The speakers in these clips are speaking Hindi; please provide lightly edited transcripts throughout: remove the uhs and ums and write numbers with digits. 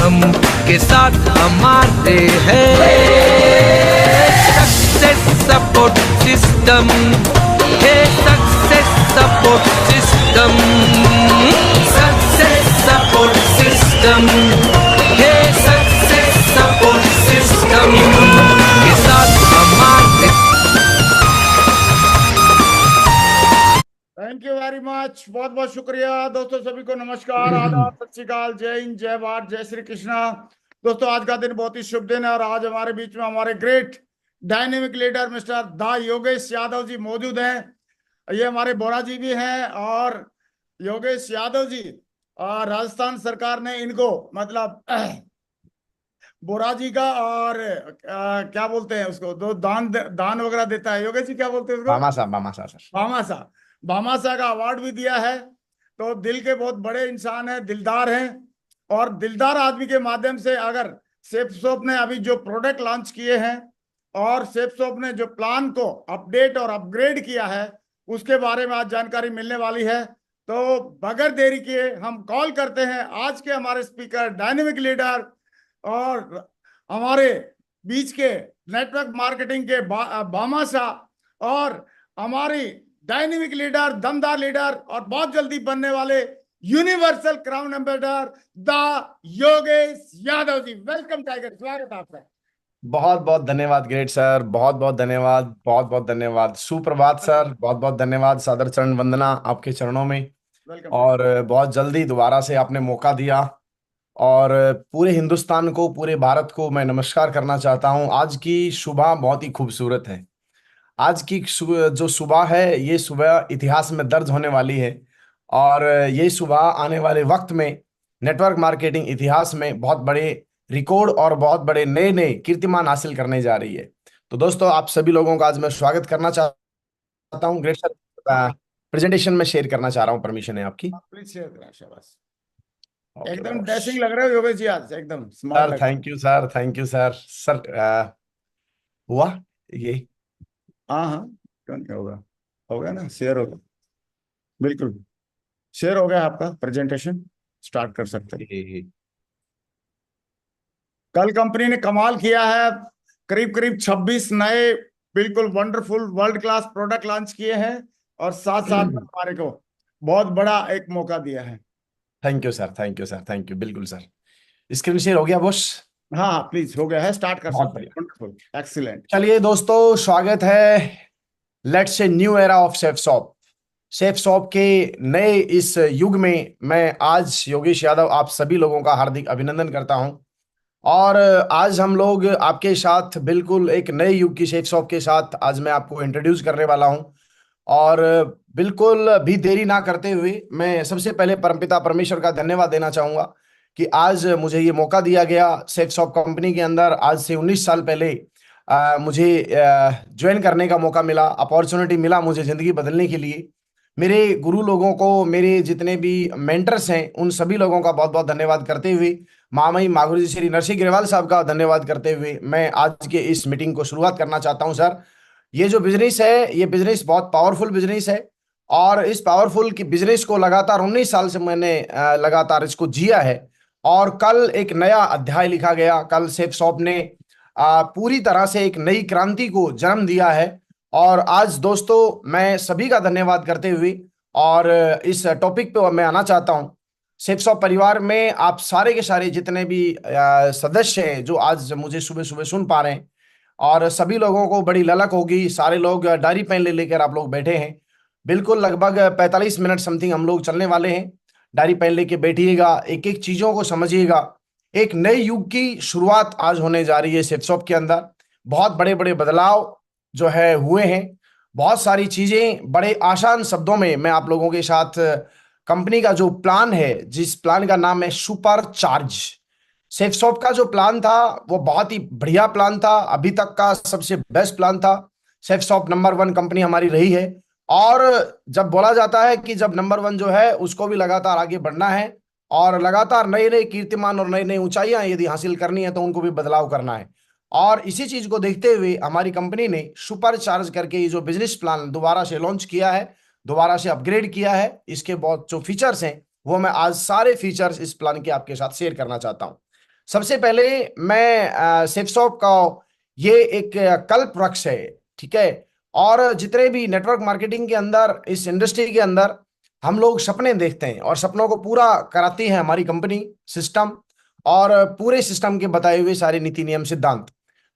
सिस्टम के साथ हमारे हैं। सक्सेस सपोर्ट सिस्टम है, success support system, success support system है, सक्सेस सपोर्ट सिस्टम के साथ हमारे। थैंक यू वेरी मच, बहुत बहुत शुक्रिया दोस्तों। सभी को नमस्कार, आदाब, सत श्री अकाल, जय हिंद, जय भारत, जय श्री कृष्णा। दोस्तों आज का दिन बहुत ही शुभ दिन है और आज हमारे बीच में हमारे ग्रेट डायनेमिक लीडर मिस्टर दा योगेश यादव जी मौजूद हैं। ये हमारे बोरा जी भी हैं और योगेश यादव जी राजस्थान सरकार ने इनको मतलब बोरा जी का और क्या बोलते हैं उसको, दो दान दान वगैरह देता है। योगेश जी क्या बोलते हैं उसको? भामाशाह सर। भामाशाह का अवार्ड भी दिया है। तो दिल के बहुत बड़े इंसान हैं, दिलदार हैं और दिलदार आदमी के माध्यम से अगर सेफ शॉप ने अभी जो प्रोडक्ट लॉन्च किए हैं और सेफ शॉप ने जो प्लान को अपडेट और अपग्रेड किया है उसके बारे में आज जानकारी मिलने वाली है। तो बगैर देरी किए हम कॉल करते हैं आज के हमारे स्पीकर, डायनेमिक लीडर और हमारे बीच के नेटवर्क मार्केटिंग के भामाशाह और हमारी डायनेमिक लीडर, दमदार लीडर और बहुत जल्दी बनने वाले universal crown ambassador the Yogesh Yadav ji. Welcome tiger, स्वागत है आपका। बहुत बहुत धन्यवाद ग्रेट सर, बहुत बहुत धन्यवाद, बहुत बहुत धन्यवाद। सुप्रभात सर, बहुत बहुत धन्यवाद। सादर चरण वंदना आपके चरणों में। वेलकम। और बहुत जल्दी दोबारा से आपने मौका दिया और पूरे हिंदुस्तान को, पूरे भारत को मैं नमस्कार करना चाहता हूं। आज की सुबह बहुत ही खूबसूरत है। आज की जो सुबह है, ये सुबह इतिहास में दर्ज होने वाली है और ये सुबह आने वाले वक्त में नेटवर्क मार्केटिंग इतिहास में बहुत बड़े रिकॉर्ड और बहुत बड़े नए नए कीर्तिमान हासिल करने जा रही है। तो दोस्तों आप सभी लोगों का आज मैं स्वागत करना चाहता हूँ। ग्रेट सर, प्रेजेंटेशन में शेयर करना चाह रहा हूँ, परमिशन है आपकी? प्लीज शेयर करें। शाबाश, ओके एकदम बॉस। डैशिंग लग रहे हो योगेश जी, आज एकदम स्मार्ट सर लग। Thank you sir, thank you sir. Sir हुआ ये? हाँ हाँ, क्यों नहीं होगा, हो गया ना, शेयर हो गया, बिल्कुल शेयर हो गया। आपका प्रेजेंटेशन स्टार्ट कर सकते हैं। कल कंपनी ने कमाल किया है, करीब करीब 26 नए बिल्कुल wonderful world class product launch किए हैं और साथ साथ में हमारे को बहुत बड़ा एक मौका दिया है। Thank you sir, thank you sir, thank you. बिल्कुल सर, स्क्रीन शेयर हो गया बॉस? हाँ हाँ प्लीज, हो गया है, स्टार्ट कर बहुत सकते हैं। बढ़िया, वंडरफुल, एक्सीलेंट। चलिए दोस्तों, स्वागत है let's say new era of safe shop. Safe shop के नए इस युग में मैं आज योगेश यादव आप सभी लोगों का हार्दिक अभिनंदन करता हूं। और आज हम लोग आपके साथ बिल्कुल एक नए युग की सेफ शॉप के साथ आज मैं आपको इंट्रोड्यूस करने वाला हूं। और बिल्कुल भी देरी ना करते हुए मैं सबसे पहले परमपिता परमेश्वर का धन्यवाद देना चाहूंगा कि आज मुझे ये मौका दिया गया सेफ शॉप कंपनी के अंदर। आज से 19 साल पहले मुझे ज्वाइन करने का मौका मिला, अपॉर्चुनिटी मिला मुझे जिंदगी बदलने के लिए। मेरे गुरु लोगों को, मेरे जितने भी मेंटर्स हैं, उन सभी लोगों का बहुत बहुत धन्यवाद करते हुए, महामहिम मागुरु जी श्री नरसिंह ग्रेवाल साहब का धन्यवाद करते हुए मैं आज के इस मीटिंग को शुरुआत करना चाहता हूं। सर, ये जो बिजनेस है, ये बिजनेस बहुत पावरफुल बिजनेस है और इस पावरफुल की बिजनेस को लगातार 19 साल से मैंने लगातार इसको जिया है। और कल एक नया अध्याय लिखा गया। कल सेफ शॉप ने पूरी तरह से एक नई क्रांति को जन्म दिया है। और आज दोस्तों मैं सभी का धन्यवाद करते हुए और इस टॉपिक पे मैं आना चाहता हूं। सेफ शॉप परिवार में आप सारे के सारे जितने भी सदस्य हैं जो आज मुझे सुबह सुबह सुन पा रहे हैं, और सभी लोगों को बड़ी ललक होगी, सारे लोग डायरी पेन ले लेकर आप लोग बैठे हैं। बिल्कुल लगभग 45 मिनट समथिंग हम लोग चलने वाले हैं। डायरी पेन लेके बैठिएगा, एक एक चीजों को समझिएगा। एक नए युग की शुरुआत आज होने जा रही है सेफ शॉप के अंदर। बहुत बड़े बड़े बदलाव जो है हुए हैं, बहुत सारी चीजें बड़े आसान शब्दों में मैं आप लोगों के साथ कंपनी का जो प्लान है, जिस प्लान का नाम है सुपर चार्ज। सेफ शॉप का जो प्लान था वो बहुत ही बढ़िया प्लान था, अभी तक का सबसे बेस्ट प्लान था। सेफ शॉप नंबर 1 कंपनी हमारी रही है और जब बोला जाता है कि जब नंबर 1 जो है उसको भी लगातार आगे बढ़ना है और लगातार नए नए कीर्तिमान और नई नई ऊंचाइयां यदि हासिल करनी है तो उनको भी बदलाव करना है। और इसी चीज को देखते हुए हमारी कंपनी ने सुपर चार्ज करके ये जो बिजनेस प्लान दोबारा से लॉन्च किया है, दोबारा से अपग्रेड किया है। इसके बहुत जो फीचर्स हैं वो मैं आज सारे फीचर्स इस प्लान के आपके साथ शेयर करना चाहता हूं। सबसे पहले मैं सेफसॉफ्ट का ये एक कल्प वृक्ष है, ठीक है। और जितने भी नेटवर्क मार्केटिंग के अंदर, इस इंडस्ट्री के अंदर हम लोग सपने देखते हैं और सपनों को पूरा कराती है हमारी कंपनी, सिस्टम और पूरे सिस्टम के बताए हुए सारे नीति नियम सिद्धांत।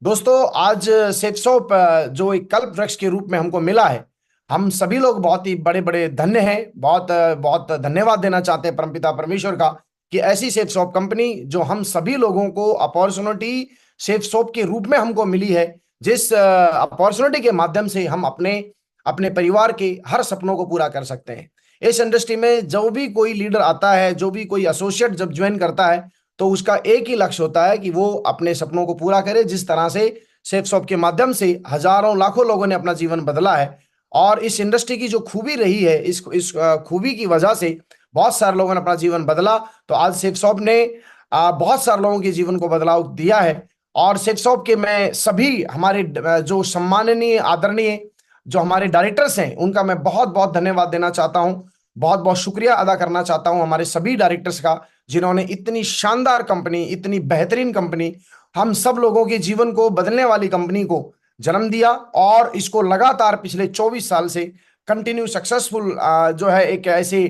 दोस्तों, आज सेफसॉफ्ट जो एक कल्प वृक्ष के रूप में हमको मिला है, हम सभी लोग बहुत ही बड़े बड़े धन्य हैं, बहुत बहुत धन्यवाद देना चाहते हैं परमपिता परमेश्वर का कि ऐसी सेफसॉफ्ट कंपनी जो हम सभी लोगों को अपॉर्चुनिटी सेफसॉफ्ट के रूप में हमको मिली है, जिस अपॉर्चुनिटी के माध्यम से हम अपने अपने परिवार के हर सपनों को पूरा कर सकते हैं। इस इंडस्ट्री में जो भी कोई लीडर आता है, जो भी कोई एसोसिएट जब ज्वाइन करता है, तो उसका एक ही लक्ष्य होता है कि वो अपने सपनों को पूरा करे। जिस तरह से सेफसॉफ्ट के माध्यम से हजारों लाखों लोगों ने अपना जीवन बदला है, और इस इंडस्ट्री की जो खूबी रही है, इस खूबी की वजह से बहुत सारे लोगों ने अपना जीवन बदला। तो आज सेफसॉफ्ट ने बहुत सारे लोगों के जीवन को बदलाव दिया है। और सेफसॉफ्ट के मैं सभी हमारे जो सम्माननीय आदरणीय जो हमारे डायरेक्टर्स हैं, उनका मैं बहुत बहुत धन्यवाद देना चाहता हूं, बहुत बहुत शुक्रिया अदा करना चाहता हूं हमारे सभी डायरेक्टर्स का, जिन्होंने इतनी शानदार कंपनी, इतनी बेहतरीन कंपनी, हम सब लोगों के जीवन को बदलने वाली कंपनी को जन्म दिया। और इसको लगातार पिछले 24 साल से कंटिन्यू सक्सेसफुल जो है एक ऐसे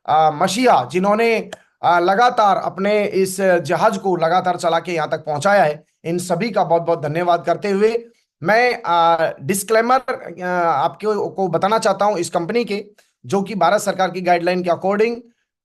मसीहा जिन्होंने लगातार अपने इस जहाज को लगातार चला के यहाँ तक पहुंचाया है, इन सभी का बहुत बहुत धन्यवाद करते हुए मैं डिस्क्लेमर आपको को बताना चाहता हूं इस कंपनी के, जो कि भारत सरकार की गाइडलाइन के अकॉर्डिंग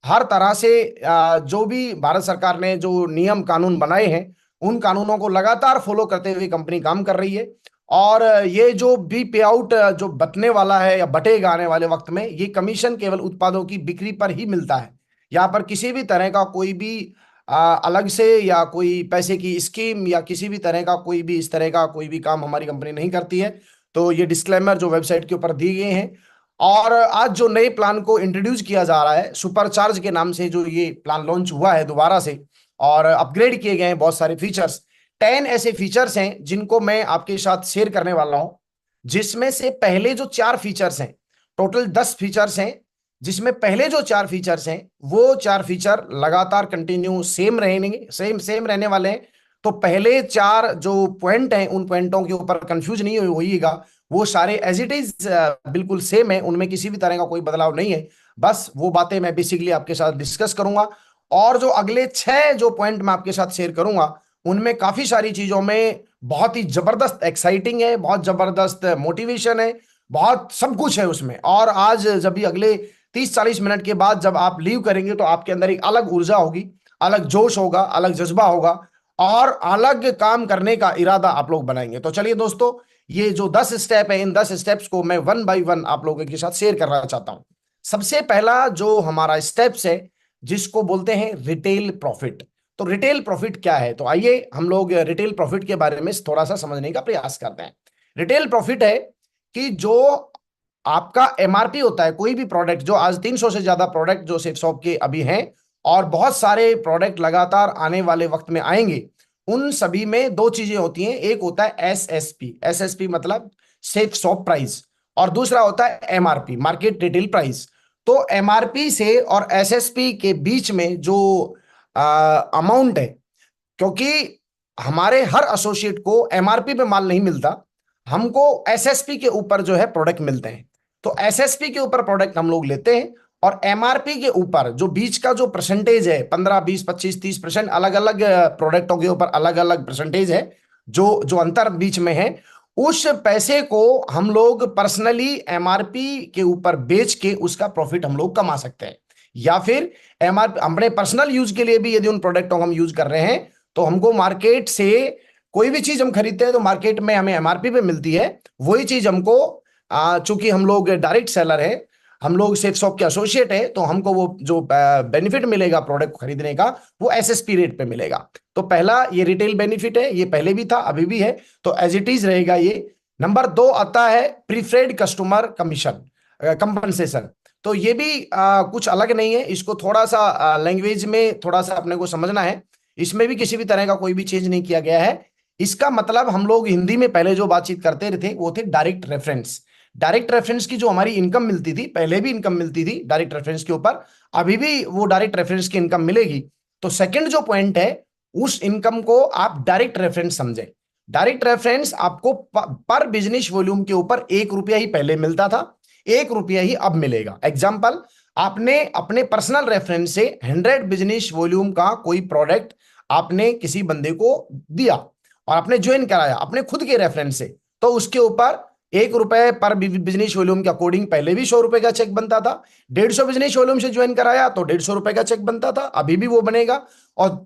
हर तरह से जो भी भारत सरकार ने जो नियम कानून बनाए हैं, उन कानूनों को लगातार फॉलो करते हुए कंपनी काम कर रही है। और ये जो भी पे आउट जो बचने वाला है या बटेगा आने वाले वक्त में, ये कमीशन केवल उत्पादों की बिक्री पर ही मिलता है। यहाँ पर किसी भी तरह का कोई भी अलग से या कोई पैसे की स्कीम या किसी भी तरह का कोई भी इस तरह का कोई भी काम हमारी कंपनी नहीं करती है। तो ये डिस्क्लेमर जो वेबसाइट के ऊपर दिए गए हैं। और आज जो नए प्लान को इंट्रोड्यूस किया जा रहा है, सुपर चार्ज के नाम से जो ये प्लान लॉन्च हुआ है दोबारा से, और अपग्रेड किए गए हैं बहुत सारे फीचर्स, 10 ऐसे फीचर्स हैं जिनको मैं आपके साथ शेयर करने वाला हूं। जिसमें से पहले जो 4 फीचर्स हैं, टोटल 10 फीचर्स हैं, जिसमें पहले जो 4 फीचर्स हैं वो 4 फीचर लगातार कंटिन्यू सेम रहेंगे, सेम रहने वाले हैं। तो पहले 4 जो पॉइंट हैं, उन पॉइंटों के ऊपर कंफ्यूज नहीं होइएगा, वो सारे एज इट इज बिल्कुल सेम है, उनमें किसी भी तरह का कोई बदलाव नहीं है। बस वो बातें मैं बेसिकली आपके साथ डिस्कस करूंगा। और जो अगले 6 जो पॉइंट मैं आपके साथ शेयर करूंगा, उनमें काफी सारी चीजों में बहुत ही जबरदस्त एक्साइटिंग है, बहुत जबरदस्त मोटिवेशन है, बहुत सब कुछ है उसमें। और आज जब भी अगले 30-40 मिनट के बाद जब आप लीव करेंगे, तो आपके अंदर एक अलग ऊर्जा होगी, अलग जोश होगा, अलग जज्बा होगा, और अलग काम करने का इरादा आप लोग बनाएंगे। तो चलिए दोस्तों, ये जो 10 स्टेप है, इन 10 स्टेप्स को मैं 1 बाय 1 आप लोगों के साथ शेयर करना चाहता हूं। सबसे पहला जो हमारा स्टेप्स है, जिसको बोलते हैं रिटेल प्रॉफिट। तो रिटेल प्रॉफिट क्या है? तो आइए हम लोग रिटेल प्रॉफिट के बारे में थोड़ा सा समझने का प्रयास करते हैं। रिटेल प्रॉफिट है कि जो आपका एमआरपी होता है, कोई भी प्रोडक्ट, जो आज 300 से ज्यादा प्रोडक्ट जो सेफसॉफ्ट के अभी हैं, और बहुत सारे प्रोडक्ट लगातार आने वाले वक्त में आएंगे, उन सभी में 2 चीजें होती हैं। एक होता है एसएसपी, एसएसपी मतलब सेफसॉफ्ट प्राइस, और दूसरा होता है एमआरपी, मार्केट रिटेल प्राइस। तो एमआरपी से और एसएसपी के बीच में जो अमाउंट है, क्योंकि हमारे हर एसोसिएट को एमआरपी पे माल नहीं मिलता, हमको एसएसपी के ऊपर जो है प्रोडक्ट मिलते हैं। तो एसएसपी के ऊपर प्रोडक्ट हम लोग लेते हैं, और एमआरपी के ऊपर जो बीच का जो परसेंटेज है, 15, 20, 25, 30%, अलग अलग प्रोडक्टों के ऊपर अलग अलग परसेंटेज है, जो अंतर बीच में है, उस पैसे को हम लोग पर्सनली एमआरपी के ऊपर बेच के उसका प्रॉफिट हम लोग कमा सकते हैं। या फिर एमआरपी अपने पर्सनल यूज के लिए भी यदि उन प्रोडक्टों को हम यूज कर रहे हैं, तो हमको मार्केट से कोई भी चीज हम खरीदते हैं तो मार्केट में हमें एमआरपी पे मिलती है, वही चीज हमको चूंकि हम लोग डायरेक्ट सेलर है, हम लोग सेफसॉफ्ट के एसोसिएट है, तो हमको वो जो बेनिफिट मिलेगा प्रोडक्ट को खरीदने का, वो एसएसपी रेट पे मिलेगा। तो पहला ये रिटेल बेनिफिट है, ये पहले भी था, अभी भी है, तो एज इट इज रहेगा ये। नंबर 2 आता है प्रीफर्ड कस्टमर कमीशन कंपनसेशन। तो ये भी कुछ अलग नहीं है, इसको थोड़ा सा लैंग्वेज में थोड़ा सा अपने को समझना है। इसमें भी किसी भी तरह का कोई भी चेंज नहीं किया गया है। इसका मतलब हम लोग हिंदी में पहले जो बातचीत करते थे वो थे डायरेक्ट रेफरेंस। डायरेक्ट रेफरेंस की जो हमारी इनकम मिलती थी, पहले भी इनकम मिलती थी डायरेक्ट रेफरेंस के ऊपर, अभी भी वो डायरेक्ट रेफरेंस की इनकम मिलेगी। तो सेकंड जो पॉइंट है उस इनकम को आप डायरेक्ट रेफरेंस समझें। डायरेक्ट रेफरेंस आपको पर बिजनेस वॉल्यूम के ऊपर 1 रुपया ही पहले मिलता था, 1 रुपया ही अब मिलेगा। एग्जाम्पल, आपने अपने पर्सनल रेफरेंस से 100 बिजनेस वॉल्यूम का कोई प्रोडक्ट आपने किसी बंदे को दिया और आपने ज्वाइन कराया अपने खुद के रेफरेंस से, तो उसके ऊपर 1 रुपए पर बिजनेस वॉल्यूम के अकॉर्डिंग पहले भी 100 रुपए का चेक बनता था। 150 बिजनेस वॉल्यूम से ज्वाइन कराया तो 150 रुपए का चेक बनता था, अभी भी वो बनेगा। और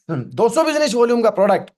200 बिजनेस वॉल्यूम का प्रोडक्ट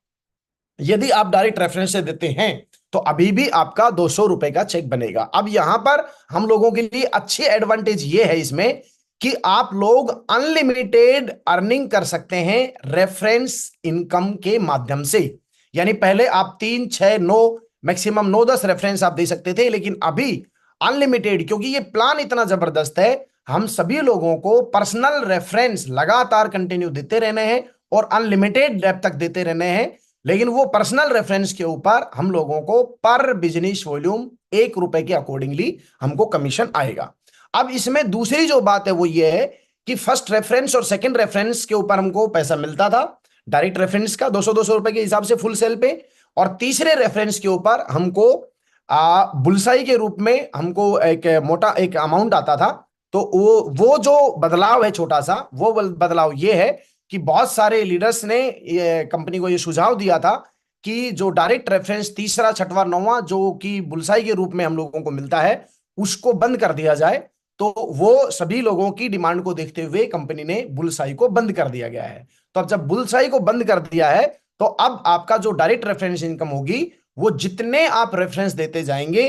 यदि आप डायरेक्ट रेफरेंस से देते हैं तो अभी भी आपका 200 रुपए का चेक बनेगा। अब यहां पर हम लोगों के लिए अच्छी एडवांटेज ये है इसमें कि आप लोग अनलिमिटेड अर्निंग कर सकते हैं रेफरेंस इनकम के माध्यम से। यानी पहले आप 3, 6, 9, मैक्सिमम 9, 10 रेफरेंस आप दे सकते थे, लेकिन अभी अनलिमिटेड, क्योंकि ये प्लान इतना जबरदस्त है, हम सभी लोगों को पर्सनल रेफरेंस लगातार कंटिन्यू देते रहने हैं और अनलिमिटेड डेप्थ तक देते रहने हैं। लेकिन वो पर्सनल रेफरेंस के ऊपर हम लोगों को पर बिजनेस वॉल्यूम 1 रुपए के अकॉर्डिंगली हमको कमीशन आएगा। अब इसमें दूसरी जो बात है वो ये है कि फर्स्ट रेफरेंस और सेकंड रेफरेंस के ऊपर हमको पैसा मिलता था डायरेक्ट रेफरेंस का 200-200 रुपए के हिसाब से फुल सेल पे, और तीसरे रेफरेंस के ऊपर हमको बुलसाई के रूप में हमको एक मोटा एक अमाउंट आता था। तो वो जो बदलाव है छोटा सा, वो बदलाव ये है कि बहुत सारे लीडर्स ने कंपनी को ये सुझाव दिया था कि जो डायरेक्ट रेफरेंस तीसरा, छठवां, नौवां जो कि बुलसाई के रूप में हम लोगों को मिलता है उसको बंद कर दिया जाए। तो वो सभी लोगों की डिमांड को देखते हुए कंपनी ने बुलसाई को बंद कर दिया गया है। तो अब जब बुलसाई को बंद कर दिया है तो अब आपका जो डायरेक्ट रेफरेंस इनकम होगी वो जितने आप रेफरेंस देते जाएंगे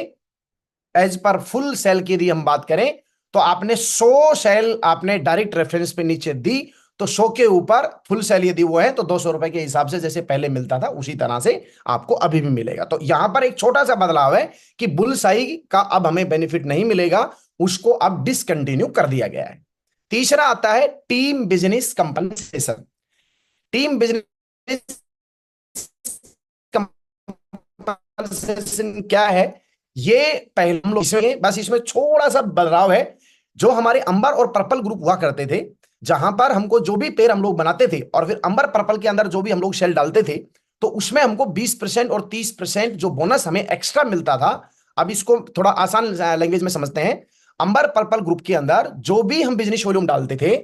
एज पर फुल सेल की यदि हम बात करें तो आपने 100 सेल आपने डायरेक्ट रेफरेंस पे नीचे दी तो 100 के ऊपर फुल सेल यदि वो है तो 200 रुपए के हिसाब से जैसे पहले मिलता था उसी तरह से आपको अभी भी मिलेगा। तो यहां पर एक छोटा सा बदलाव है कि बुलसाई का अब हमें बेनिफिट नहीं मिलेगा, उसको अब डिसकंटिन्यू कर दिया गया है। तीसरा आता है team business compensation. Team business compensation क्या है, ये पहले हम लोग इसमें बस इसमें थोड़ा सा बदलाव है। जो हमारे अंबर और पर्पल ग्रुप हुआ करते थे, जहां पर हमको जो भी पेयर हम लोग बनाते थे और फिर अंबर पर्पल के अंदर जो भी हम लोग शेल डालते थे, तो उसमें हमको 20% और 30% जो बोनस हमें एक्स्ट्रा मिलता था। अब इसको थोड़ा आसान लैंग्वेज में समझते हैं। अंबर पर्पल ग्रुप के अंदर जो भी हम बिजनेस वॉल्यूम डालते थे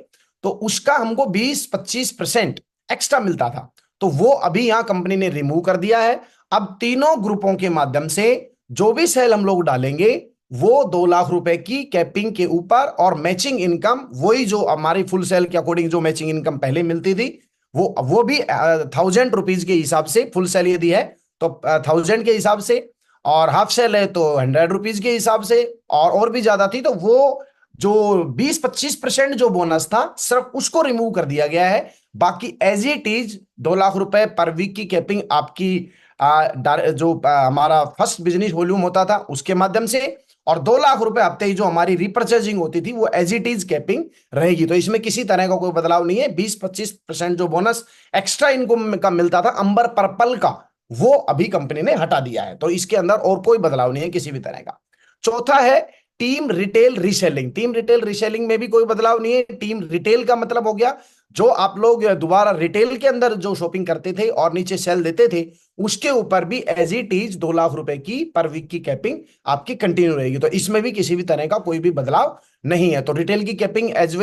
तो उसका हमको 20-25% एक्स्ट्रा मिलता था, तो वो अभी यहां कंपनी ने रिमूव कर दिया है। अब तीनों ग्रुपों के माध्यम से जो भी सेल हम लोग डालेंगे वो 2 लाख रुपए की कैपिंग के ऊपर, और मैचिंग इनकम वही जो हमारी फुल सेल के अकॉर्डिंग जो मैचिंग इनकम पहले मिलती थी वो भी 1000 रुपीज के हिसाब से, फुल सेल यदि है तो 1000 के हिसाब से, और हाफ सेल है तो 100 रुपीज के हिसाब से, और भी ज्यादा थी तो वो जो 20-25% जो बोनस था सिर्फ उसको रिमूव कर दिया गया है। बाकी एज इट इज 2 लाख रुपए पर वीक की कैपिंग आपकी जो हमारा फर्स्ट बिजनेस वॉल्यूम होता था उसके माध्यम से, और 2 लाख रुपए हफ्ते ही जो हमारी रिपर्चेजिंग होती थी वो एज इट इज कैपिंग रहेगी। तो इसमें किसी तरह का कोई बदलाव नहीं है। 20-25% जो बोनस एक्स्ट्रा इनकम का मिलता था अंबर पर्पल का, वो अभी कंपनी ने हटा दिया है। तो इसके अंदर और कोई बदलाव नहीं है किसी भी तरह का। चौथा है team retail reselling. Team retail reselling में भी कोई बदलाव नहीं है। टीम रिटेल का मतलब हो गया जो आप लोग दोबारा रिटेल के अंदर जो शॉपिंग करते थे और नीचे सेल देते थे उसके ऊपर भी एज इट इज 2 लाख रुपए की पर वीक की कैपिंग आपकी कंटिन्यू रहेगी। तो इसमें भी किसी भी तरह का कोई भी बदलाव नहीं है। तो रिटेल की कैपिंग एज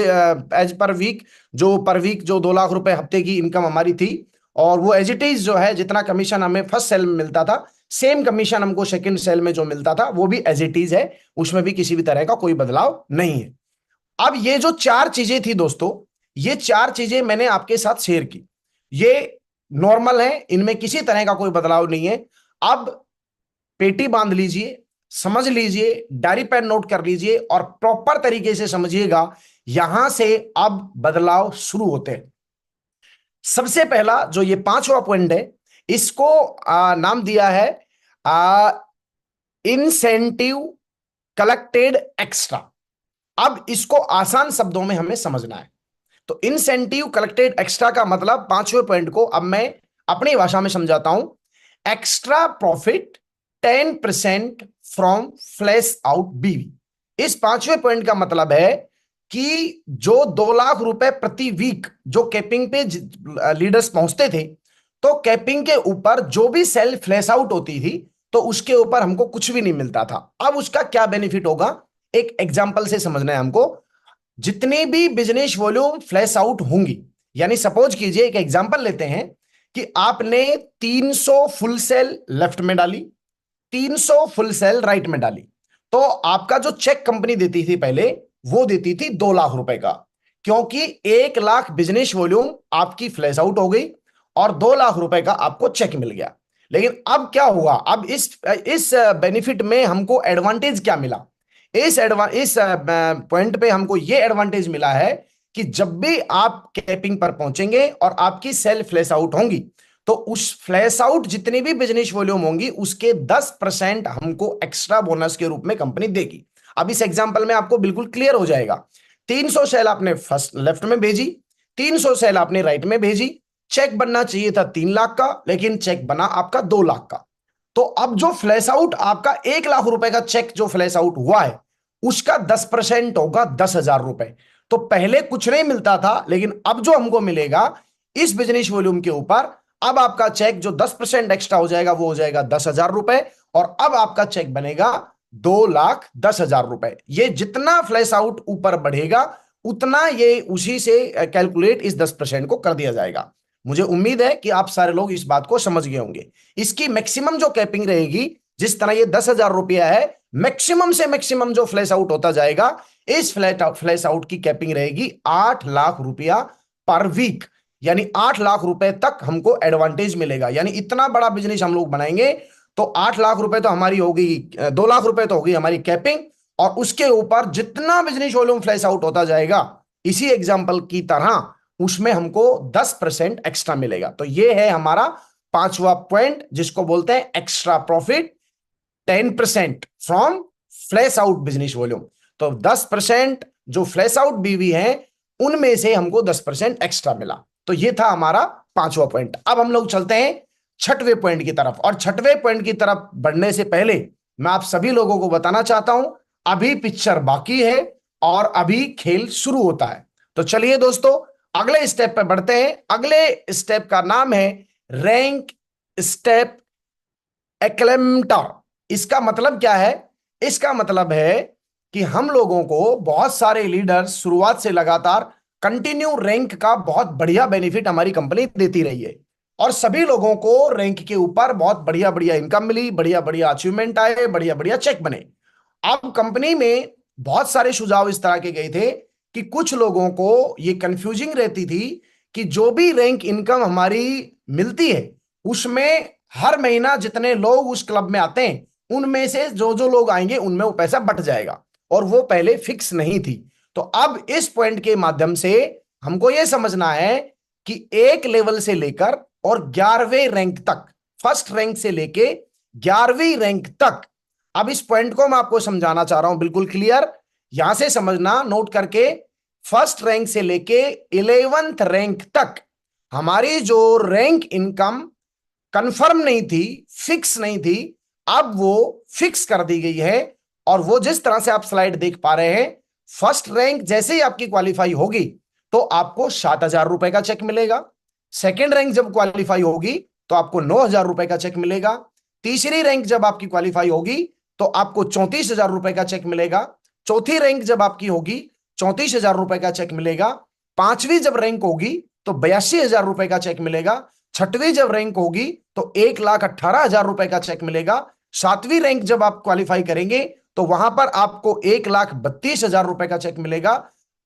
पर वीक जो 2 लाख रुपए हफ्ते की इनकम हमारी थी, और वो एज इट इज जो है जितना कमीशन हमें फर्स्ट सेल में मिलता था सेम कमीशन हमको सेकंड सेल में जो मिलता था वो भी एज इट इज है, उसमें भी किसी भी तरह का कोई बदलाव नहीं है। अब ये जो 4 चीजें थी दोस्तों, ये 4 चीजें मैंने आपके साथ शेयर की, ये नॉर्मल है, इनमें किसी तरह का कोई बदलाव नहीं है। अब पेटी बांध लीजिए, समझ लीजिए, डायरी पेन नोट कर लीजिए और प्रॉपर तरीके से समझिएगा। यहां से अब बदलाव शुरू होते हैं। सबसे पहला जो ये 5वां पॉइंट है इसको नाम दिया है इंसेंटिव कलेक्टेड एक्स्ट्रा। अब इसको आसान शब्दों में हमें समझना है। तो इंसेंटिव कलेक्टेड एक्स्ट्रा का मतलब 5वें पॉइंट को अब मैं अपनी भाषा में समझाता हूं। Extra profit 10% from flash out बीवी। इस 5वें पॉइंट का मतलब है कि जो 2 लाख रुपए प्रति वीक जो कैपिंग पे लीडर्स पहुंचते थे, तो कैपिंग के ऊपर जो भी सेल फ्लैश आउट होती थी तो उसके ऊपर हमको कुछ भी नहीं मिलता था। अब उसका क्या बेनिफिट होगा, एक एग्जांपल से समझना है हमको। जितनी भी बिजनेस वॉल्यूम फ्लैश आउट होंगी, यानी सपोज कीजिए, एक एग्जांपल लेते हैं कि आपने 300 फुल सेल लेफ्ट में डाली, 300 फुल सेल राइट में डाली, तो आपका जो चेक कंपनी देती थी पहले, वो देती थी 2 लाख रुपए का, क्योंकि 1 लाख बिजनेस वॉल्यूम आपकी फ्लैश आउट हो गई और 2 लाख रुपए का आपको चेक मिल गया। लेकिन अब क्या हुआ, अब इस बेनिफिट में हमको एडवांटेज क्या मिला, इस पॉइंट पे हमको ये एडवांटेज मिला है कि जब भी आप कैपिंग पर पहुंचेंगे और आपकी सेल फ्लैश आउट होंगी, तो उस फ्लैश आउट जितनी भी बिजनेस वॉल्यूम होंगी उसके 10% हमको एक्स्ट्रा बोनस के रूप में कंपनी देगी। अब इस एग्जांपल में आपको बिल्कुल क्लियर हो जाएगा। 300 सेल आपने फर्स्ट लेफ्ट में भेजी, 300 सेल आपने राइट में भेजी, चेक बनना चाहिए था 3 लाख का, लेकिन चेक बना आपका 2 लाख का। तो अब जो फ्लैश आउट आपका 1 लाख रुपए का चेक जो फ्लैश आउट हुआ है, उसका 10% होगा 10,000 रुपए। तो पहले कुछ नहीं मिलता था, लेकिन अब जो हमको मिलेगा इस बिजनेस वॉल्यूम के ऊपर, अब आपका चेक जो 10% एक्स्ट्रा हो जाएगा वो हो जाएगा 10,000 रुपए, और अब आपका चेक बनेगा 2,10,000 रुपए। ये जितना फ्लैश आउट ऊपर बढ़ेगा उतना ये उसी से कैलकुलेट इस 10% को कर दिया जाएगा। मुझे उम्मीद है कि आप सारे लोग इस बात को समझ गए होंगे। इसकी मैक्सिमम जो कैपिंग रहेगी, जिस तरह ये 10,000 रुपया है, मैक्सिमम से मैक्सिमम जो फ्लैश आउट होता जाएगा, इस फ्लैश आउट की कैपिंग रहेगी 8 लाख रुपया पर वीक, यानी 8 लाख रुपए तक हमको एडवांटेज मिलेगा। यानी इतना बड़ा बिजनेस हम लोग बनाएंगे तो 8 लाख रुपए तो हमारी होगी, 2 लाख रुपए तो होगी हमारी कैपिंग, और उसके ऊपर जितना बिजनेस वॉल्यूम फ्लैश आउट होता जाएगा इसी एग्जांपल की तरह, उसमें हमको 10% एक्स्ट्रा मिलेगा। तो ये है हमारा 5वां पॉइंट, जिसको बोलते हैं extra profit 10% from flash out business volume. तो 10% जो फ्लैश आउट बीवी है उनमें से हमको 10% एक्स्ट्रा मिला। तो ये था हमारा 5वां पॉइंट। अब हम लोग चलते हैं 6वें पॉइंट की तरफ, और 6वें पॉइंट की तरफ बढ़ने से पहले मैं आप सभी लोगों को बताना चाहता हूं, अभी पिक्चर बाकी है और अभी खेल शुरू होता है। तो चलिए दोस्तों, अगले स्टेप पे बढ़ते हैं। अगले स्टेप का नाम है रैंक स्टेप एक्लेमेटर। इसका मतलब क्या है? इसका मतलब है कि हम लोगों को बहुत सारे लीडर्स शुरुआत से लगातार कंटिन्यू रैंक का बहुत बढ़िया बेनिफिट हमारी कंपनी देती रही है, और सभी लोगों को रैंक के ऊपर बहुत बढ़िया बढ़िया इनकम मिली, बढ़िया बढ़िया अचीवमेंट आए, बढ़िया बढ़िया चेक बने। अब कंपनी में बहुत सारे सुझाव इस तरह के गए थे कि कुछ लोगों को ये कंफ्यूजिंग रहती थी कि जो भी रैंक इनकम हमारी मिलती है उसमें हर महीना जितने लोग उस क्लब में आते हैं उनमें से जो जो लोग आएंगे उनमें वो पैसा बट जाएगा, और वो पहले फिक्स नहीं थी। तो अब इस पॉइंट के माध्यम से हमको यह समझना है कि एक लेवल से लेकर और 11वें रैंक तक, फर्स्ट रैंक से लेके 11वीं रैंक तक, अब इस पॉइंट को मैं आपको समझाना चाह रहा हूं बिल्कुल क्लियर, यहां से समझना नोट करके। फर्स्ट रैंक से लेके 11th रैंक तक हमारी जो रैंक इनकम कंफर्म नहीं थी, फिक्स नहीं थी, अब वो फिक्स कर दी गई है। और वो जिस तरह से आप स्लाइड देख पा रहे हैं, फर्स्ट रैंक जैसे ही आपकी क्वालिफाई होगी तो आपको 7,000 रुपए का चेक मिलेगा। सेकेंड रैंक जब क्वालिफाई होगी तो आपको 9,000 रुपए का चेक मिलेगा। तीसरी रैंक जब आपकी क्वालिफाई होगी तो आपको 34,000 रुपए का चेक मिलेगा। चौथी रैंक जब आपकी होगी 34,000 रुपए का चेक मिलेगा। 5वीं जब रैंक होगी तो 82,000 रुपए का चेक मिलेगा। 6वीं जब रैंक होगी तो 1,18,000 रुपए का चेक मिलेगा। 7वीं रैंक जब आप क्वालिफाई करेंगे तो वहां पर आपको 1,32,000 रुपए का चेक मिलेगा।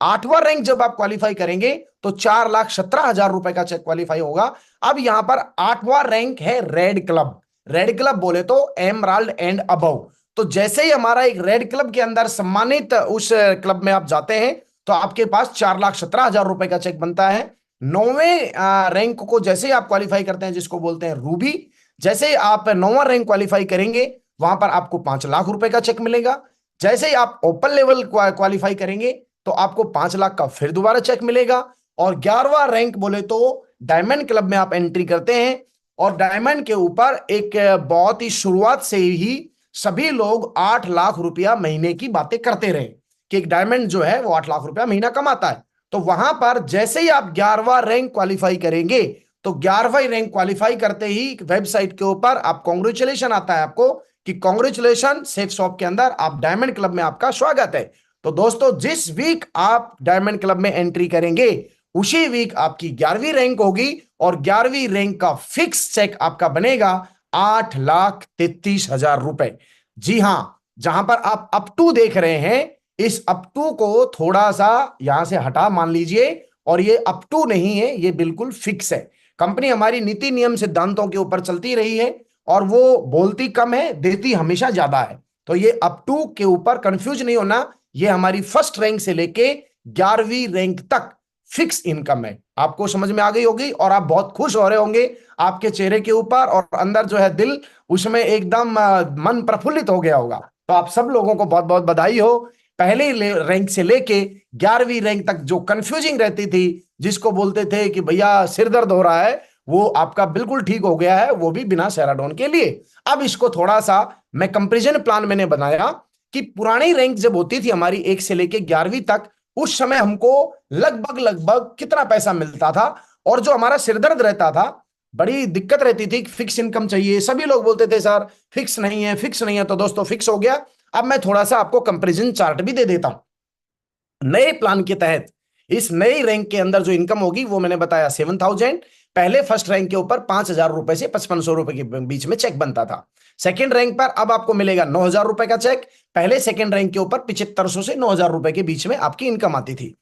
8वां रैंक जब आप क्वालिफाई करेंगे तो 4,17,000 रुपए का चेक क्वालिफाई होगा। अब यहां पर 8वां रैंक है रेड क्लब। रेड क्लब बोले तो एमराल्ड एंड अबव। तो जैसे ही हमारा एक रेड क्लब के अंदर सम्मानित उस क्लब में आप जाते हैं तो आपके पास 4,17,000 रुपए का चेक बनता है। 9वें रैंक को जैसे ही आप क्वालिफाई करते हैं, जिसको बोलते हैं रूबी, जैसे ही आप 9वां रैंक क्वालिफाई करेंगे वहां पर आपको 5 लाख रुपए का चेक मिलेगा। जैसे ही आप ओपन लेवल क्वालिफाई करेंगे तो आपको 5 लाख का फिर दोबारा चेक मिलेगा। और 11वां रैंक बोले तो डायमंड क्लब में आप एंट्री करते हैं, और डायमंड के ऊपर एक बहुत ही शुरुआत से ही सभी लोग 8 लाख रुपया महीने की बातें करते रहे कि एक डायमंड जो है वो 8 लाख रुपया महीना कमाता है। तो वहां पर जैसे ही आप 11वां रैंक क्वालिफाई करेंगे, तो 11वां रैंक क्वालिफाई करते ही वेबसाइट के ऊपर आप कॉन्ग्रेचुलेशन आता है आपको कि कॉन्ग्रेचुलेशन सेफ शॉप के अंदर आप डायमंड क्लब में आपका स्वागत है। तो दोस्तों जिस वीक आप डायमंड क्लब में एंट्री करेंगे उसी वीक आपकी 11वीं रैंक होगी और 11वीं रैंक का फिक्स चेक आपका बनेगा 8,33,000 रुपए। जी हां, जहां पर आप अप टू देख रहे हैं, इस अप टू को थोड़ा सा यहां से हटा मान लीजिए, और ये अप टू नहीं है, ये बिल्कुल फिक्स है। कंपनी हमारी नीति नियम सिद्धांतों के ऊपर चलती रही है और वो बोलती कम है, देती हमेशा ज्यादा है। तो ये अप टू के ऊपर कंफ्यूज नहीं होना, ये हमारी फर्स्ट रैंक से लेके 11वीं रैंक तक फिक्स इनकम है। आपको समझ में आ गई होगी और आप बहुत खुश हो रहे होंगे, आपके चेहरे के ऊपर और अंदर जो है दिल, उसमें एकदम मन प्रफुल्लित हो गया होगा। तो आप सब लोगों को बहुत बहुत बधाई हो। पहले रैंक से लेके 11वीं रैंक तक जो कंफ्यूजिंग रहती थी, जिसको बोलते थे कि भैया सिर दर्द हो रहा है, वो आपका बिल्कुल ठीक हो गया है, वो भी बिना सेराडोन के लिए। अब इसको थोड़ा सा मैं कंपैरिजन प्लान मैंने बनाया कि पुरानी रैंक जब होती थी हमारी 1 से लेके 11वीं तक, उस समय हमको लगभग लगभग कितना पैसा मिलता था, और जो हमारा सिरदर्द रहता था, बड़ी दिक्कत रहती थी, फिक्स इनकम चाहिए, सभी लोग बोलते थे सर फिक्स नहीं है, फिक्स नहीं है। तो दोस्तों फिक्स हो गया। अब मैं थोड़ा सा आपको कंपैरिजन चार्ट भी दे देता हूं। नए प्लान के तहत इस नई रैंक के अंदर जो इनकम होगी वो मैंने बताया 7,000। पहले फर्स्ट रैंक के ऊपर 5,000 रुपए से 5,500 रुपए के बीच में चेक बनता था। सेकंड रैंक पर अब आपको मिलेगा 9,000 रुपए का चेक। पहले सेकंड रैंक के ऊपर 7,500 से 9,000 रुपए के बीच में आपकी इनकम आती थी।